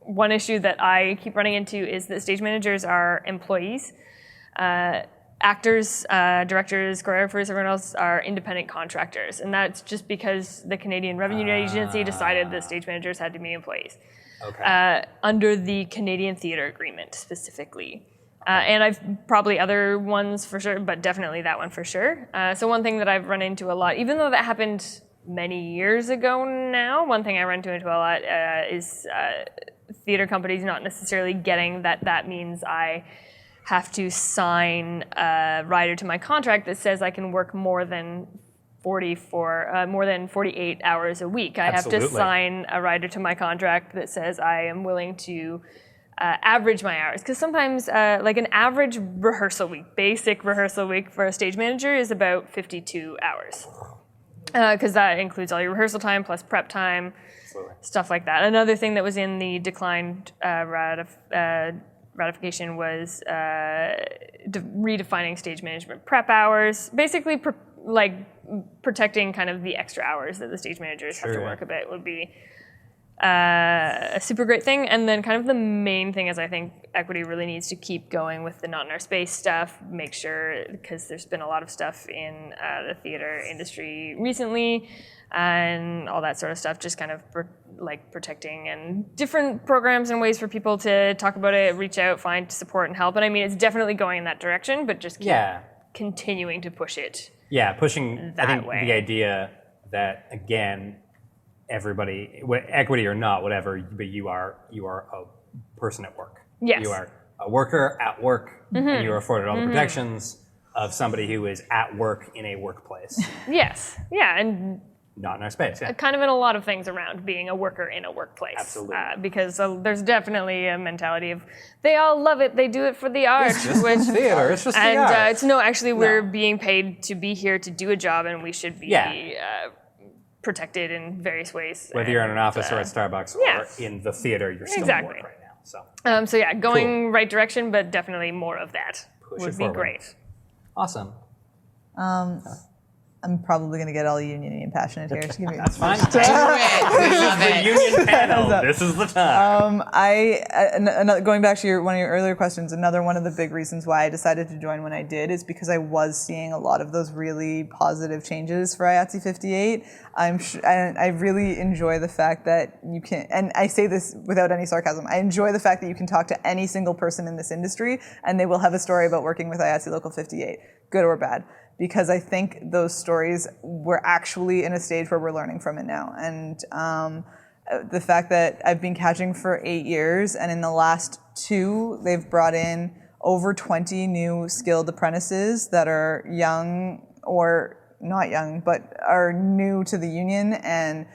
Speaker 8: one issue that I keep running into is that stage managers are employees. Actors, directors, choreographers, everyone else are independent contractors. And that's just because the Canadian Revenue Agency decided that stage managers had to be employees.
Speaker 7: Okay.
Speaker 8: Under the Canadian Theatre Agreement specifically. And I've probably other ones for sure, but definitely that one for sure. So one thing that I've run into a lot, even though that happened many years ago now, one thing I run into a lot is theater companies not necessarily getting that means I have to sign a rider to my contract that says I can work more than 48 hours a week. I have to sign a rider to my contract that says I am willing to average my hours. Because sometimes like an average rehearsal week, basic rehearsal week for a stage manager is about 52 hours. Because that includes all your rehearsal time plus prep time, stuff like that. Another thing that was in the declined ratification was redefining stage management prep hours, basically protecting kind of the extra hours that the stage managers have to work a bit would be a super great thing. And then kind of the main thing is I think equity really needs to keep going with the not in our space stuff, make sure, because there's been a lot of stuff in the theater industry recently and all that sort of stuff, just kind of protecting and different programs and ways for people to talk about it, reach out, find support and help. And I mean, it's definitely going in that direction, but just keep continuing to push it.
Speaker 7: Yeah, pushing,
Speaker 8: that
Speaker 7: I think,
Speaker 8: way.
Speaker 7: the idea that, again, everybody, equity or not, whatever, but you are a person at work.
Speaker 8: Yes.
Speaker 7: You are a worker at work, and you are afforded all the protections of somebody who is at work in a workplace.
Speaker 8: Yes. Yeah, and
Speaker 7: not in our space. Yeah.
Speaker 8: Kind of in a lot of things around being a worker in a workplace.
Speaker 7: Absolutely.
Speaker 8: Because there's definitely a mentality of they all love it, they do it for the art.
Speaker 7: It's just theater, it's just the art.
Speaker 8: It's no, actually we're being paid to be here to do a job and we should be protected in various ways.
Speaker 7: Whether you're in an office or at Starbucks or in the theater, you're still at work right now.
Speaker 8: So yeah, going right direction, but definitely more of that would be great.
Speaker 7: Awesome.
Speaker 9: I'm probably going to get all union passionate here. So give me
Speaker 7: That's fine. This is the union panel. This is the time.
Speaker 9: Going back to one of your earlier questions, another one of the big reasons why I decided to join when I did is because I was seeing a lot of those really positive changes for IATSE 58. I really enjoy the fact that you can, and I say this without any sarcasm, I enjoy the fact that you can talk to any single person in this industry and they will have a story about working with IATSE Local 58, good or bad. Because I think those stories we're actually in a stage where we're learning from it now. And the fact that I've been catching for 8 years, and in the last 2, they've brought in over 20 new skilled apprentices that are young or not young, but are new to the union and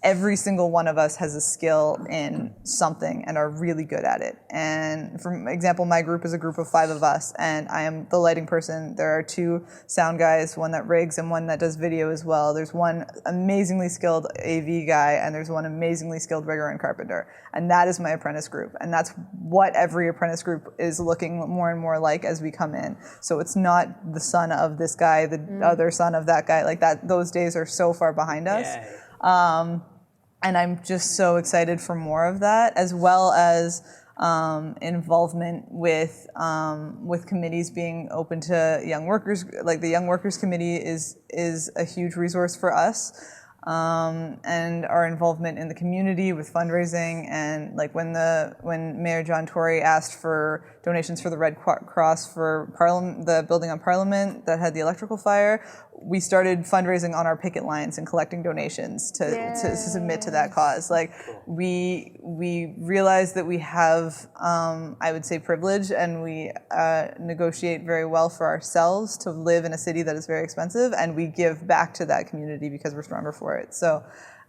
Speaker 9: every single one of us has a skill in something and are really good at it. And for example, my group is a group of 5 of us, and I am the lighting person. There are 2 sound guys, one that rigs and one that does video as well. There's one amazingly skilled AV guy, and there's one amazingly skilled rigger and carpenter. And that is my apprentice group. And that's what every apprentice group is looking more and more like as we come in. So it's not the son of this guy, the other son of that guy. Like that, those days are so far behind us. And I'm just so excited for more of that, as well as involvement with committees being open to young workers. Like the Young Workers Committee is a huge resource for us, and our involvement in the community with fundraising. And like when Mayor John Tory asked for donations for the Red Cross for the building on Parliament that had the electrical fire, we started fundraising on our picket lines and collecting donations to submit to that cause. Like we realize that we have, I would say, privilege, and we negotiate very well for ourselves to live in a city that is very expensive, and we give back to that community because we're stronger for it. So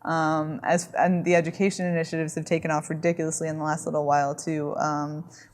Speaker 9: and the education initiatives have taken off ridiculously in the last little while too.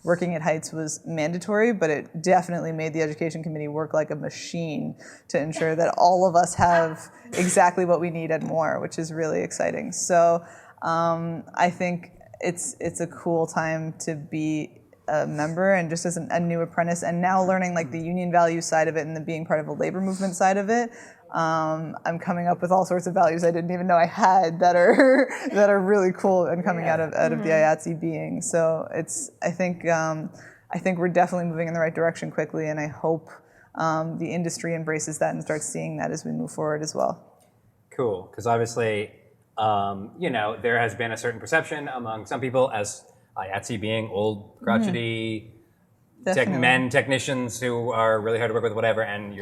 Speaker 9: Working at Heights was mandatory, but it definitely made the education committee work like a machine to ensure that all of us have exactly what we need and more, which is really exciting. So I think it's a cool time to be a member, and just as a new apprentice, and now learning like the union value side of it and the being part of a labor movement side of it. I'm coming up with all sorts of values I didn't even know I had that are really cool and coming out of the IATSE being. So I think we're definitely moving in the right direction quickly, and I hope the industry embraces that and starts seeing that as we move forward as well.
Speaker 7: Cool, because obviously, there has been a certain perception among some people as IATSE being old, crotchety technicians who are really hard to work with, whatever, and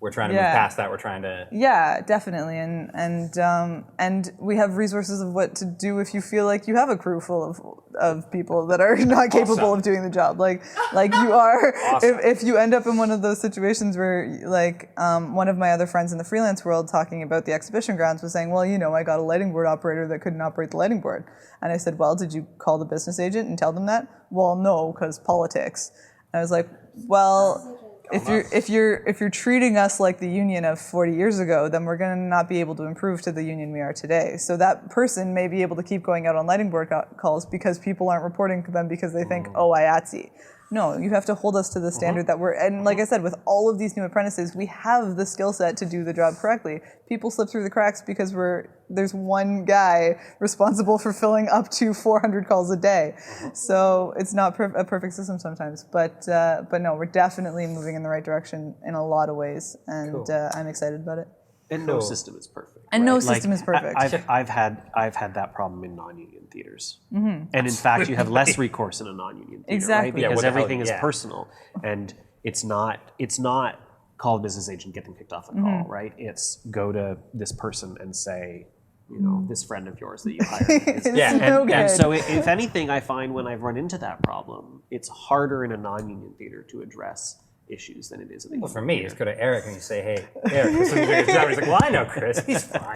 Speaker 7: we're trying to move past that. We're trying to... Yeah,
Speaker 9: definitely. And we have resources of what to do if you feel like you have a crew full of people that are not capable of doing the job. Like you are, if you end up in one of those situations where, like, one of my other friends in the freelance world talking about the exhibition grounds was saying, well, I got a lighting board operator that couldn't operate the lighting board. And I said, well, did you call the business agent and tell them that? Well, no, because politics. And I was like, well... If you're treating us like the union of 40 years ago, then we're going to not be able to improve to the union we are today. So that person may be able to keep going out on lighting board calls because people aren't reporting to them because they think, oh, IATSE. No, you have to hold us to the standard that and like I said, with all of these new apprentices, we have the skill set to do the job correctly. People slip through the cracks because there's one guy responsible for filling up to 400 calls a day. So it's not a perfect system sometimes, but no, we're definitely moving in the right direction in a lot of ways, and I'm excited about it.
Speaker 10: And no system is perfect.
Speaker 9: And no system is perfect.
Speaker 10: I've had that problem in non-union theaters, and in fact, you have less recourse in a non-union theater, right? Because everything is personal, and it's not call a business agent, get them kicked off a call, right? It's go to this person and say, this friend of yours that you hired. And so if anything, I find when I've run into that problem, it's harder in a non-union theater to address issues than it is in the
Speaker 7: for me, just go to Eric and you say, hey, Eric, this is his job. He's like, well, I know Chris. He's fine.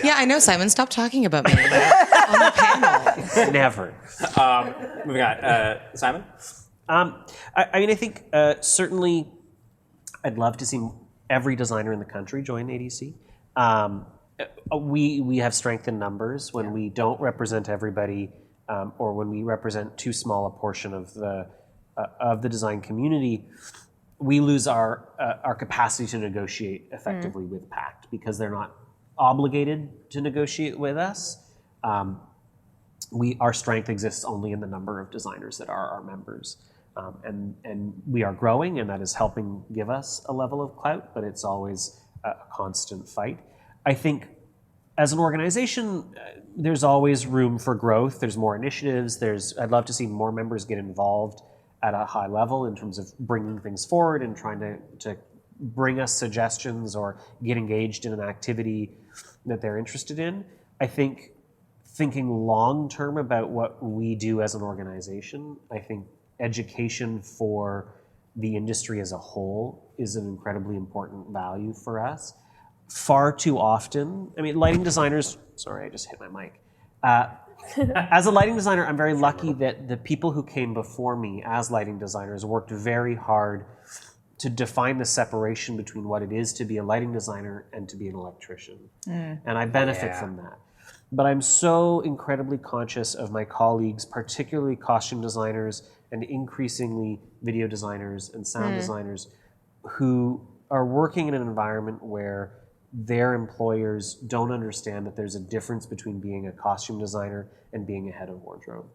Speaker 6: Yeah, I know, Simon. Stop talking about me on the panel.
Speaker 10: Never.
Speaker 7: Moving on. Simon?
Speaker 10: I think certainly I'd love to see every designer in the country join ADC. We have strength in numbers when we don't represent everybody, or when we represent too small a portion of the design community. We lose our capacity to negotiate effectively with PACT because they're not obligated to negotiate with us. Our strength exists only in the number of designers that are our members. And we are growing, and that is helping give us a level of clout, but it's always a constant fight. I think as an organization, there's always room for growth. There's more initiatives. I'd love to see more members get involved at a high level in terms of bringing things forward and trying to bring us suggestions or get engaged in an activity that they're interested in. I think thinking long-term about what we do as an organization, I think education for the industry as a whole is an incredibly important value for us. far too often, I mean, lighting designers, sorry, I just hit my mic. As a lighting designer, I'm very lucky that the people who came before me as lighting designers worked very hard to define the separation between what it is to be a lighting designer and to be an electrician. And I benefit from that. But I'm so incredibly conscious of my colleagues, particularly costume designers and increasingly video designers and sound designers, who are working in an environment where their employers don't understand that there's a difference between being a costume designer and being a head of wardrobe.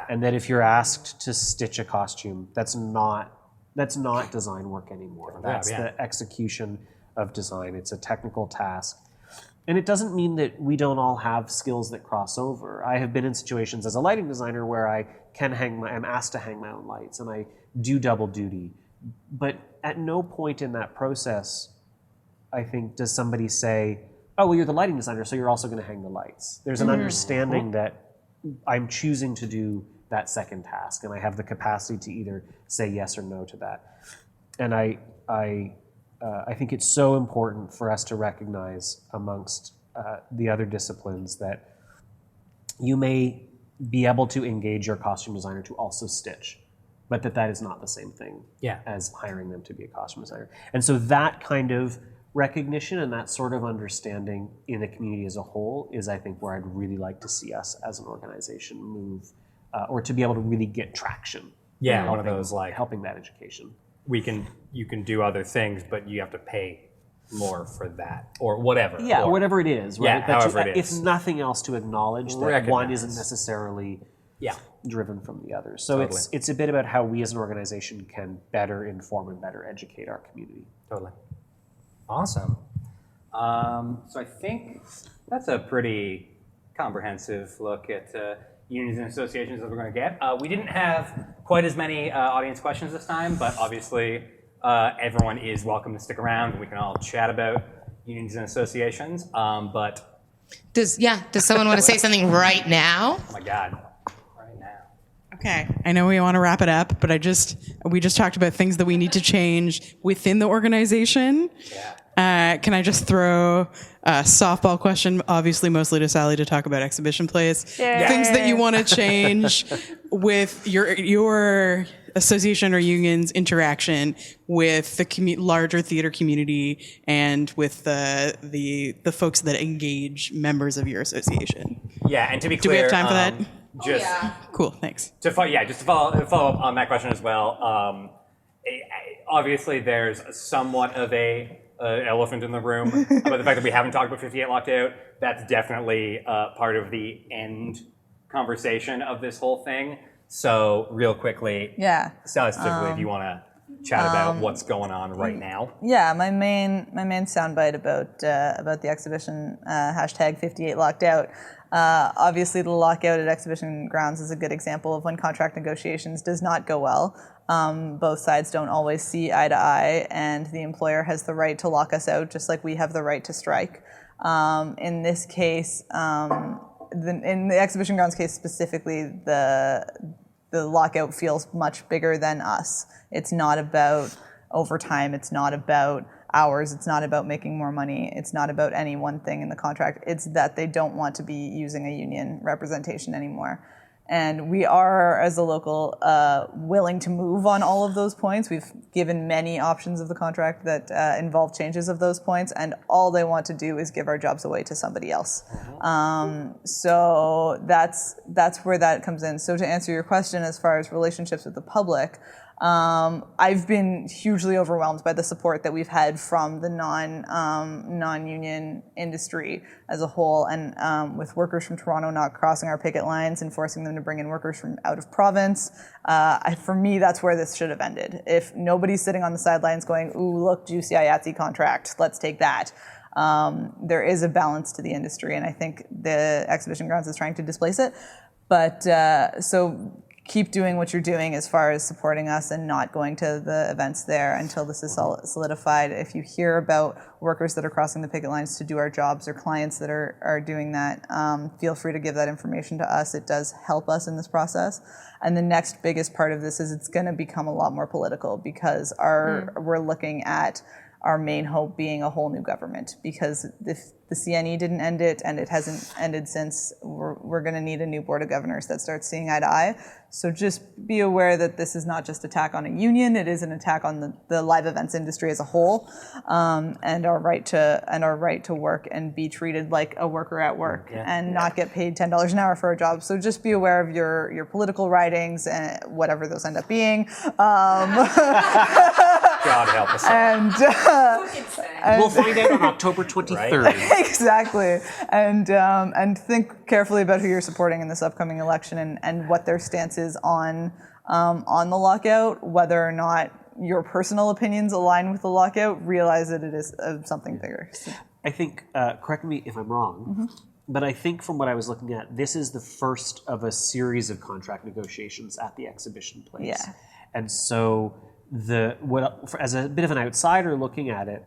Speaker 10: And that if you're asked to stitch a costume, that's not design work anymore. That's the execution of design. It's a technical task. And it doesn't mean that we don't all have skills that cross over. I have been in situations as a lighting designer where I'm asked to hang my own lights and I do double duty. But at no point in that process, I think, does somebody say, oh, well, you're the lighting designer, so you're also going to hang the lights. There's an understanding that I'm choosing to do that second task, and I have the capacity to either say yes or no to that. And I think it's so important for us to recognize amongst the other disciplines that you may be able to engage your costume designer to also stitch, but that is not the same thing as hiring them to be a costume designer. And so that kind of recognition and that sort of understanding in the community as a whole is, I think, where I'd really like to see us as an organization move, or to be able to really get traction.
Speaker 7: Yeah, one of those like
Speaker 10: helping that education.
Speaker 7: You can do other things, but you have to pay more for that or whatever.
Speaker 10: Yeah, or whatever it is. Right?
Speaker 7: Yeah, however it is.
Speaker 10: If nothing else, to acknowledge that one isn't necessarily driven from the other. So it's a bit about how we as an organization can better inform and better educate our community.
Speaker 7: Totally. Awesome. So I think that's a pretty comprehensive look at unions and associations that we're going to get. We didn't have quite as many audience questions this time, but obviously everyone is welcome to stick around and we can all chat about unions and associations. But
Speaker 6: does someone want to say something right now?
Speaker 7: Oh my God. Right now.
Speaker 13: Okay, I know we want to wrap it up, but we just talked about things that we need to change within the organization. Can I just throw a softball question, obviously mostly to Sally, to talk about exhibition plays? Things that you want to change with your association or union's interaction with the larger theater community and with the folks that engage members of your association.
Speaker 7: Yeah, and to be clear,
Speaker 13: do we have time for that? Cool, thanks.
Speaker 7: Just to follow up on that question as well. Obviously, there's somewhat of a elephant in the room about the fact that we haven't talked about 58 Locked Out. That's definitely part of the end conversation of this whole thing. So real quickly, Sally, specifically, if you want to chat about what's going on right now.
Speaker 9: Yeah, my main soundbite about the exhibition, hashtag 58 Locked Out. Obviously, the lockout at exhibition grounds is a good example of when contract negotiations does not go well. Both sides don't always see eye to eye, and the employer has the right to lock us out, just like we have the right to strike. In this case, in the exhibition grounds case specifically, the lockout feels much bigger than us. It's not about overtime. It's not about hours. It's not about making more money. It's not about any one thing in the contract. It's that they don't want to be using a union representation anymore. And we are, as a local, willing to move on all of those points. We've given many options of the contract that involve changes of those points, and all they want to do is give our jobs away to somebody else. So that's where that comes in. So to answer your question, as far as relationships with the public, I've been hugely overwhelmed by the support that we've had from the non-union industry as a whole, and with workers from Toronto not crossing our picket lines and forcing them to bring in workers from out of province. For me, that's where this should have ended. If nobody's sitting on the sidelines going, ooh, look, juicy IATSE contract, let's take that. There is a balance to the industry, and I think the exhibition grounds is trying to displace it. But so keep doing what you're doing as far as supporting us and not going to the events there until this is solidified. If you hear about workers that are crossing the picket lines to do our jobs or clients that are doing that, feel free to give that information to us. It does help us in this process. And the next biggest part of this is it's going to become a lot more political because we're looking at our main hope being a whole new government, because if the CNE didn't end it and it hasn't ended since, we're going to need a new board of governors that starts seeing eye to eye. So just be aware that this is not just an attack on a union; it is an attack on the live events industry as a whole, and our right to work and be treated like a worker at work and not get paid $10 an hour for a job. So just be aware of your political writings and whatever those end up being.
Speaker 7: God help us.
Speaker 9: And
Speaker 14: we'll find out on October 23rd.
Speaker 9: Right? Exactly. And think carefully about who you're supporting in this upcoming election and what their stance is on the lockout, whether or not your personal opinions align with the lockout. Realize that it is something bigger.
Speaker 14: I think, correct me if I'm wrong, but I think from what I was looking at, this is the first of a series of contract negotiations at the exhibition place.
Speaker 9: Yeah.
Speaker 14: And so as a bit of an outsider looking at it,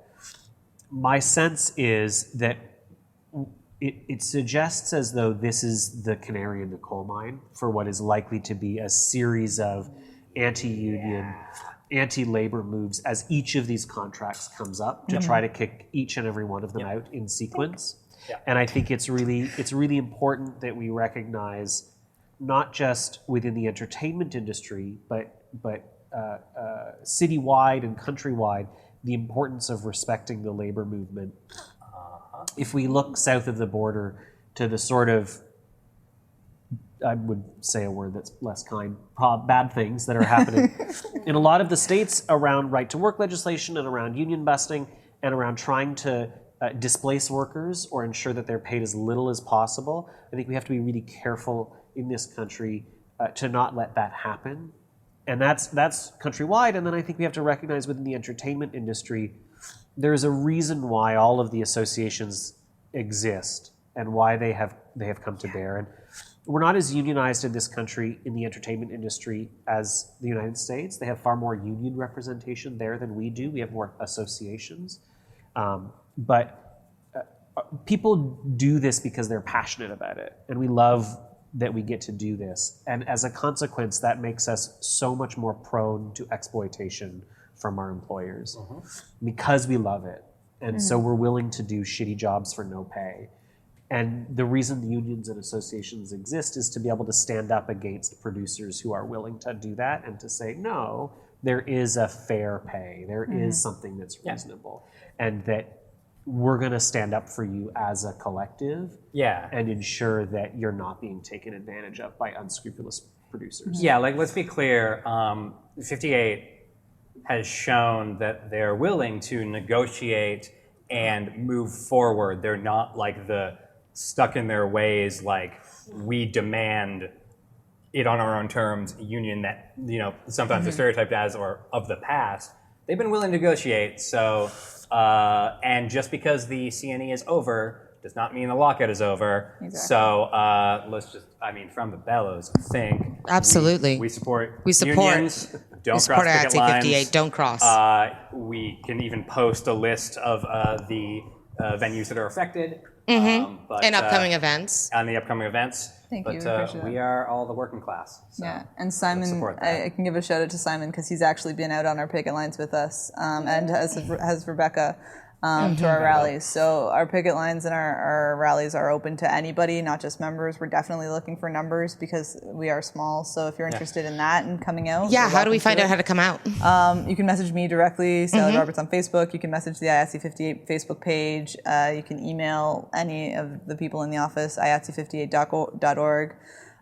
Speaker 14: my sense is that it suggests as though this is the canary in the coal mine for what is likely to be a series of anti-union, anti-labor moves as each of these contracts comes up to try to kick each and every one of them out in sequence. Yeah. And I think it's really important that we recognize, not just within the entertainment industry, but citywide and countrywide, the importance of respecting the labor movement. If we look south of the border to the sort of, I would say a word that's less kind, bad things that are happening in a lot of the states around right to work legislation and around union busting and around trying to displace workers or ensure that they're paid as little as possible. I think we have to be really careful in this country to not let that happen. And that's countrywide. And then I think we have to recognize within the entertainment industry, there's a reason why all of the associations exist and why they have come to bear. And we're not as unionized in this country in the entertainment industry as the United States. They have far more union representation there than we do. We have more associations. But people do this because they're passionate about it. And we love that we get to do this. And as a consequence, that makes us so much more prone to exploitation from our employers because we love it. And so we're willing to do shitty jobs for no pay. And the reason the unions and associations exist is to be able to stand up against producers who are willing to do that and to say, no, there is a fair pay. There is something that's reasonable. And that we're going to stand up for you as a collective and ensure that you're not being taken advantage of by unscrupulous producers.
Speaker 7: Yeah, like, let's be clear. 58 has shown that they're willing to negotiate and move forward. They're not like the stuck in their ways, like, we demand it on our own terms union that, you know, sometimes they're stereotyped as or of the past. They've been willing to negotiate. So, and just because the CNE is over does not mean the lockout is over. Exactly. So let's just, I mean, from the Bellows, I think
Speaker 6: absolutely
Speaker 7: we support unions. Don't cross picket lines.
Speaker 6: 58. Don't cross.
Speaker 7: We can even post a list of the venues that are affected.
Speaker 6: And upcoming events.
Speaker 7: On the upcoming events.
Speaker 9: Thank you.
Speaker 7: But we are all the working class. So
Speaker 9: and Simon, I can give a shout out to Simon because he's actually been out on our picket lines with us, and has Rebecca to our rallies. So our picket lines and our rallies are open to anybody, not just members. We're definitely looking for numbers because we are small. So if you're interested in that and coming out,
Speaker 6: how do we find out how to come out?
Speaker 9: You can message me directly, Sally Roberts on Facebook. You can message the IATSE58 Facebook page. You can email any of the people in the office, IATSE58.org.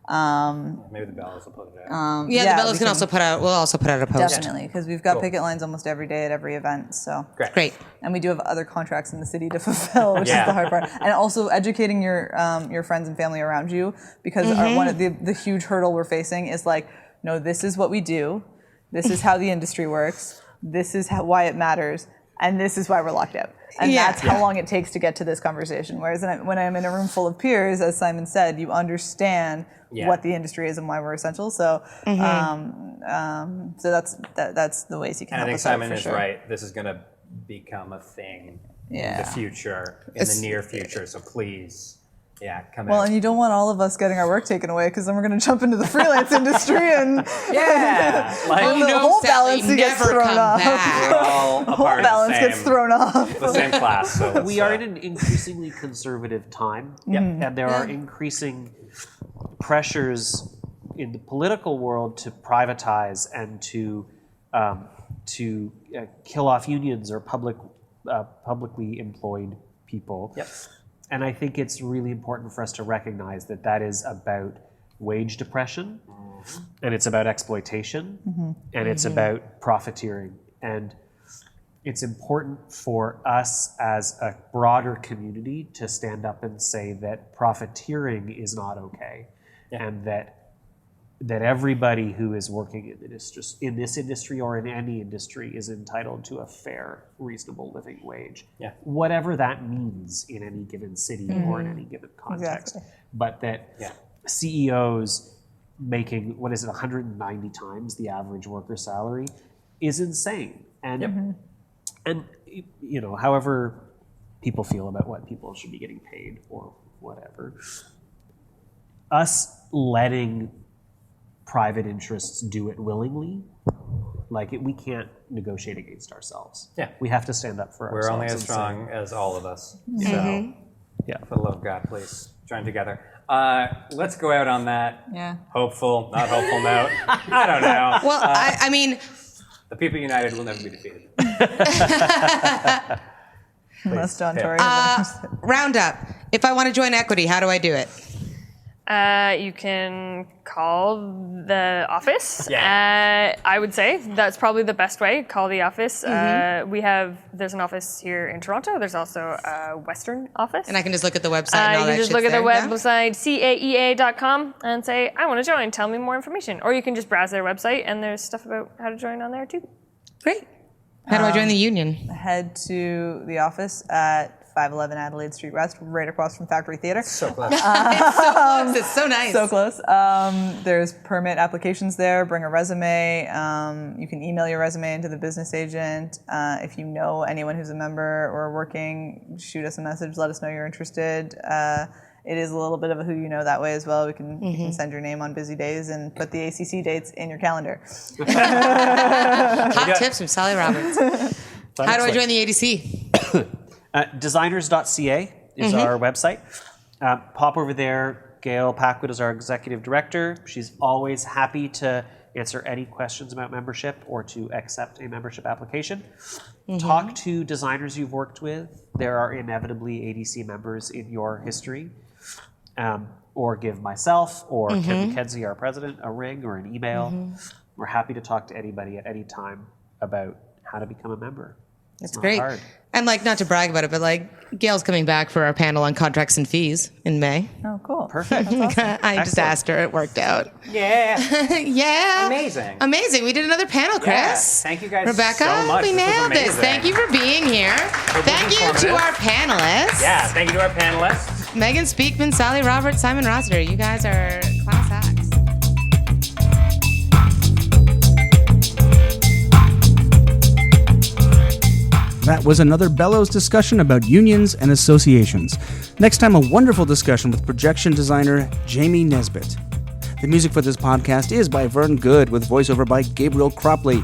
Speaker 7: Maybe the Bellows will put it out.
Speaker 6: The Bellows can also put out. We'll also put out a post.
Speaker 9: Definitely, because we've got picket lines almost every day at every event. So
Speaker 6: great.
Speaker 9: And we do have other contracts in the city to fulfill, which is the hard part. And also educating your friends and family around you, because one of the huge hurdle we're facing is like, no, this is what we do. This is how the industry works. This is why it matters. And this is why we're locked out. And that's how long it takes to get to this conversation. Whereas when I'm in a room full of peers, as Simon said, you understand what the industry is and why we're essential. So, so that's the ways you can help us out.
Speaker 7: And I think Simon is right. This is going to become a thing in the future, in the near future. So please come
Speaker 9: Well,
Speaker 7: out.
Speaker 9: and you don't want all of us getting our work taken away because then we're going to jump into the freelance industry and the whole balance gets thrown off.
Speaker 7: We're all
Speaker 9: The whole
Speaker 7: part of
Speaker 9: balance gets thrown off.
Speaker 7: the same class. So
Speaker 14: We are in an increasingly conservative time, and there are increasing pressures in the political world to privatize and to kill off unions or publicly employed people.
Speaker 7: Yep.
Speaker 14: And I think it's really important for us to recognize that that is about wage depression, and it's about exploitation, and it's about profiteering. And it's important for us as a broader community to stand up and say that profiteering is not okay, and that everybody who is working in this industry or in any industry is entitled to a fair, reasonable living wage, whatever that means in any given city or in any given context.
Speaker 9: Exactly.
Speaker 14: But that CEOs making, 190 times the average worker salary is insane. And and however people feel about what people should be getting paid or whatever, us letting private interests do it willingly, we can't negotiate against ourselves.
Speaker 7: Yeah.
Speaker 14: We have to stand up for ourselves.
Speaker 7: We're only as
Speaker 14: and
Speaker 7: strong
Speaker 14: say,
Speaker 7: as all of us. So, for the love of God, please join together. Let's go out on that hopeful, not hopeful note. I don't know.
Speaker 6: Well, I mean,
Speaker 7: the people united will never be defeated.
Speaker 9: Unless John Tory.
Speaker 6: Roundup. If I want to join Equity, how do I do it?
Speaker 8: You can call the office. I would say that's probably the best way. Call the office. There's an office here in Toronto. There's also a Western office.
Speaker 6: And I can just look at the website and all
Speaker 8: you
Speaker 6: that
Speaker 8: can just
Speaker 6: shit's
Speaker 8: look at the
Speaker 6: there,
Speaker 8: website, caea.com, and say, I want to join. Tell me more information. Or you can just browse their website, and there's stuff about how to join on there, too.
Speaker 6: Great. How do I join the union?
Speaker 9: Head to the office at 511 Adelaide Street West, right across from Factory Theatre.
Speaker 7: So close.
Speaker 6: It's so close. It's so nice.
Speaker 9: So close. There's permit applications there. Bring a resume. You can email your resume into the business agent. If you know anyone who's a member or working, shoot us a message. Let us know you're interested. It is a little bit of a who you know that way as well. You can send your name on busy days and put the ACC dates in your calendar.
Speaker 6: Hot tips from Sally Roberts. How do I join the ADC?
Speaker 14: Designers.ca is our website. Pop over there. Gail Packwood is our executive director. She's always happy to answer any questions about membership or to accept a membership application. Talk to designers you've worked with. There are inevitably ADC members in your history. Or give myself or Kim McKenzie, our president, a ring or an email. We're happy to talk to anybody at any time about how to become a member.
Speaker 6: That's
Speaker 14: not
Speaker 6: great.
Speaker 14: hard.
Speaker 6: And not to brag about it, but Gail's coming back for our panel on contracts and fees in May.
Speaker 9: Oh, cool.
Speaker 14: Perfect.
Speaker 6: I just asked her. It worked out.
Speaker 7: Yeah.
Speaker 6: Yeah.
Speaker 7: Amazing.
Speaker 6: Amazing. We did another panel, Chris.
Speaker 7: Yeah. Thank you guys
Speaker 6: Rebecca,
Speaker 7: so much.
Speaker 6: we
Speaker 7: This was
Speaker 6: nailed this.
Speaker 7: amazing.
Speaker 6: Thank you for being here. Thank you to our panelists.
Speaker 7: Yeah, thank you to our panelists.
Speaker 6: Megan Speakman, Sally Roberts, Simon Rossiter. You guys are class acts.
Speaker 1: That was another Bellows discussion about unions and associations. Next time, a wonderful discussion with projection designer Jamie Nesbitt. The music for this podcast is by Vern Good with voiceover by Gabriel Cropley.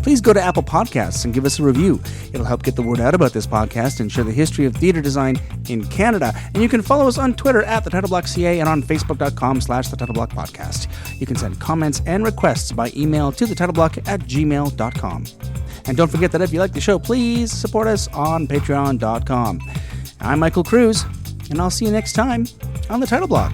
Speaker 1: Please go to Apple Podcasts and give us a review. It'll help get the word out about this podcast and share the history of theatre design in Canada. And you can follow us on Twitter at TheTitleBlockCA and on Facebook.com/TheTitleBlockPodcast. You can send comments and requests by email to TheTitleBlock@gmail.com. And don't forget that if you like the show, please support us on Patreon.com. I'm Michael Kruse, and I'll see you next time on The Title Block.